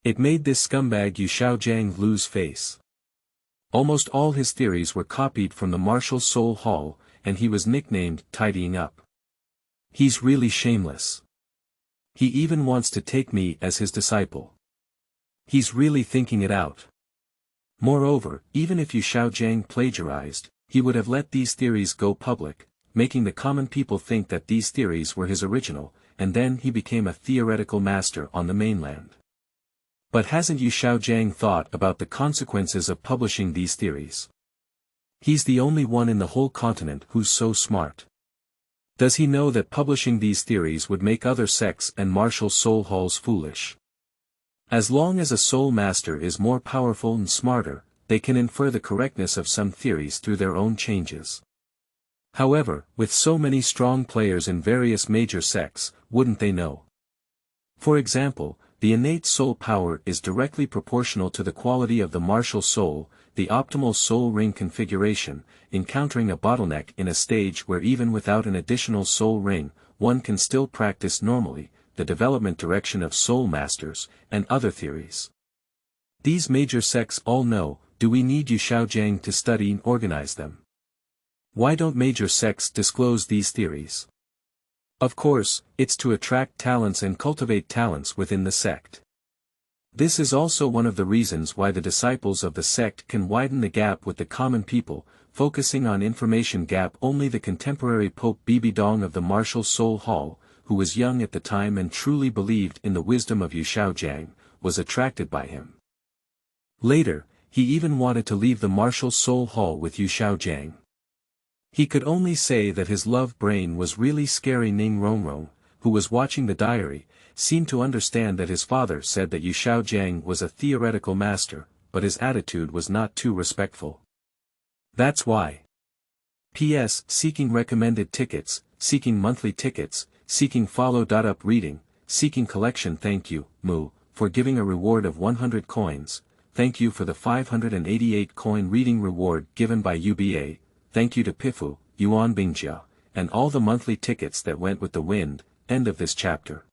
It made this scumbag Xiaogang lose face. Almost all his theories were copied from the Martial Soul Hall, and he was nicknamed Tidying Up. He's really shameless. He even wants to take me as his disciple. He's really thinking it out. Moreover, even if Xiaogang plagiarized, he would have let these theories go public, making the common people think that these theories were his original, and then he became a theoretical master on the mainland. But hasn't Xiaogang thought about the consequences of publishing these theories? He's the only one in the whole continent who's so smart. Does he know that publishing these theories would make other sects and martial soul halls foolish? As long as a soul master is more powerful and smarter, they can infer the correctness of some theories through their own changes. However, with so many strong players in various major sects, wouldn't they know? For example, the innate soul power is directly proportional to the quality of the martial soul, the optimal soul ring configuration, encountering a bottleneck in a stage where even without an additional soul ring, one can still practice normally, the development direction of soul masters, and other theories. These major sects all know, do we need Xiaogang to study and organize them? Why don't major sects disclose these theories? Of course, it's to attract talents and cultivate talents within the sect. This is also one of the reasons why the disciples of the sect can widen the gap with the common people, focusing on information gap. Only the contemporary Pope Bibidong of the Martial Soul Hall, who was young at the time and truly believed in the wisdom of Xiaogang, was attracted by him. Later, he even wanted to leave the Martial Soul Hall with Xiaogang. He could only say that his love brain was really scary. Ning Rongrong, who was watching the diary, seemed to understand that his father said that Xiaogang was a theoretical master, but his attitude was not too respectful. That's why. P.S. Seeking recommended tickets, seeking monthly tickets, seeking follow-up reading, seeking collection. Thank you, Mu, for giving a reward of 100 coins, thank you for the 588 coin reading reward given by UBA, thank you to Pifu, Yuan Bingjia, and all the monthly tickets that went with the wind. End of this chapter.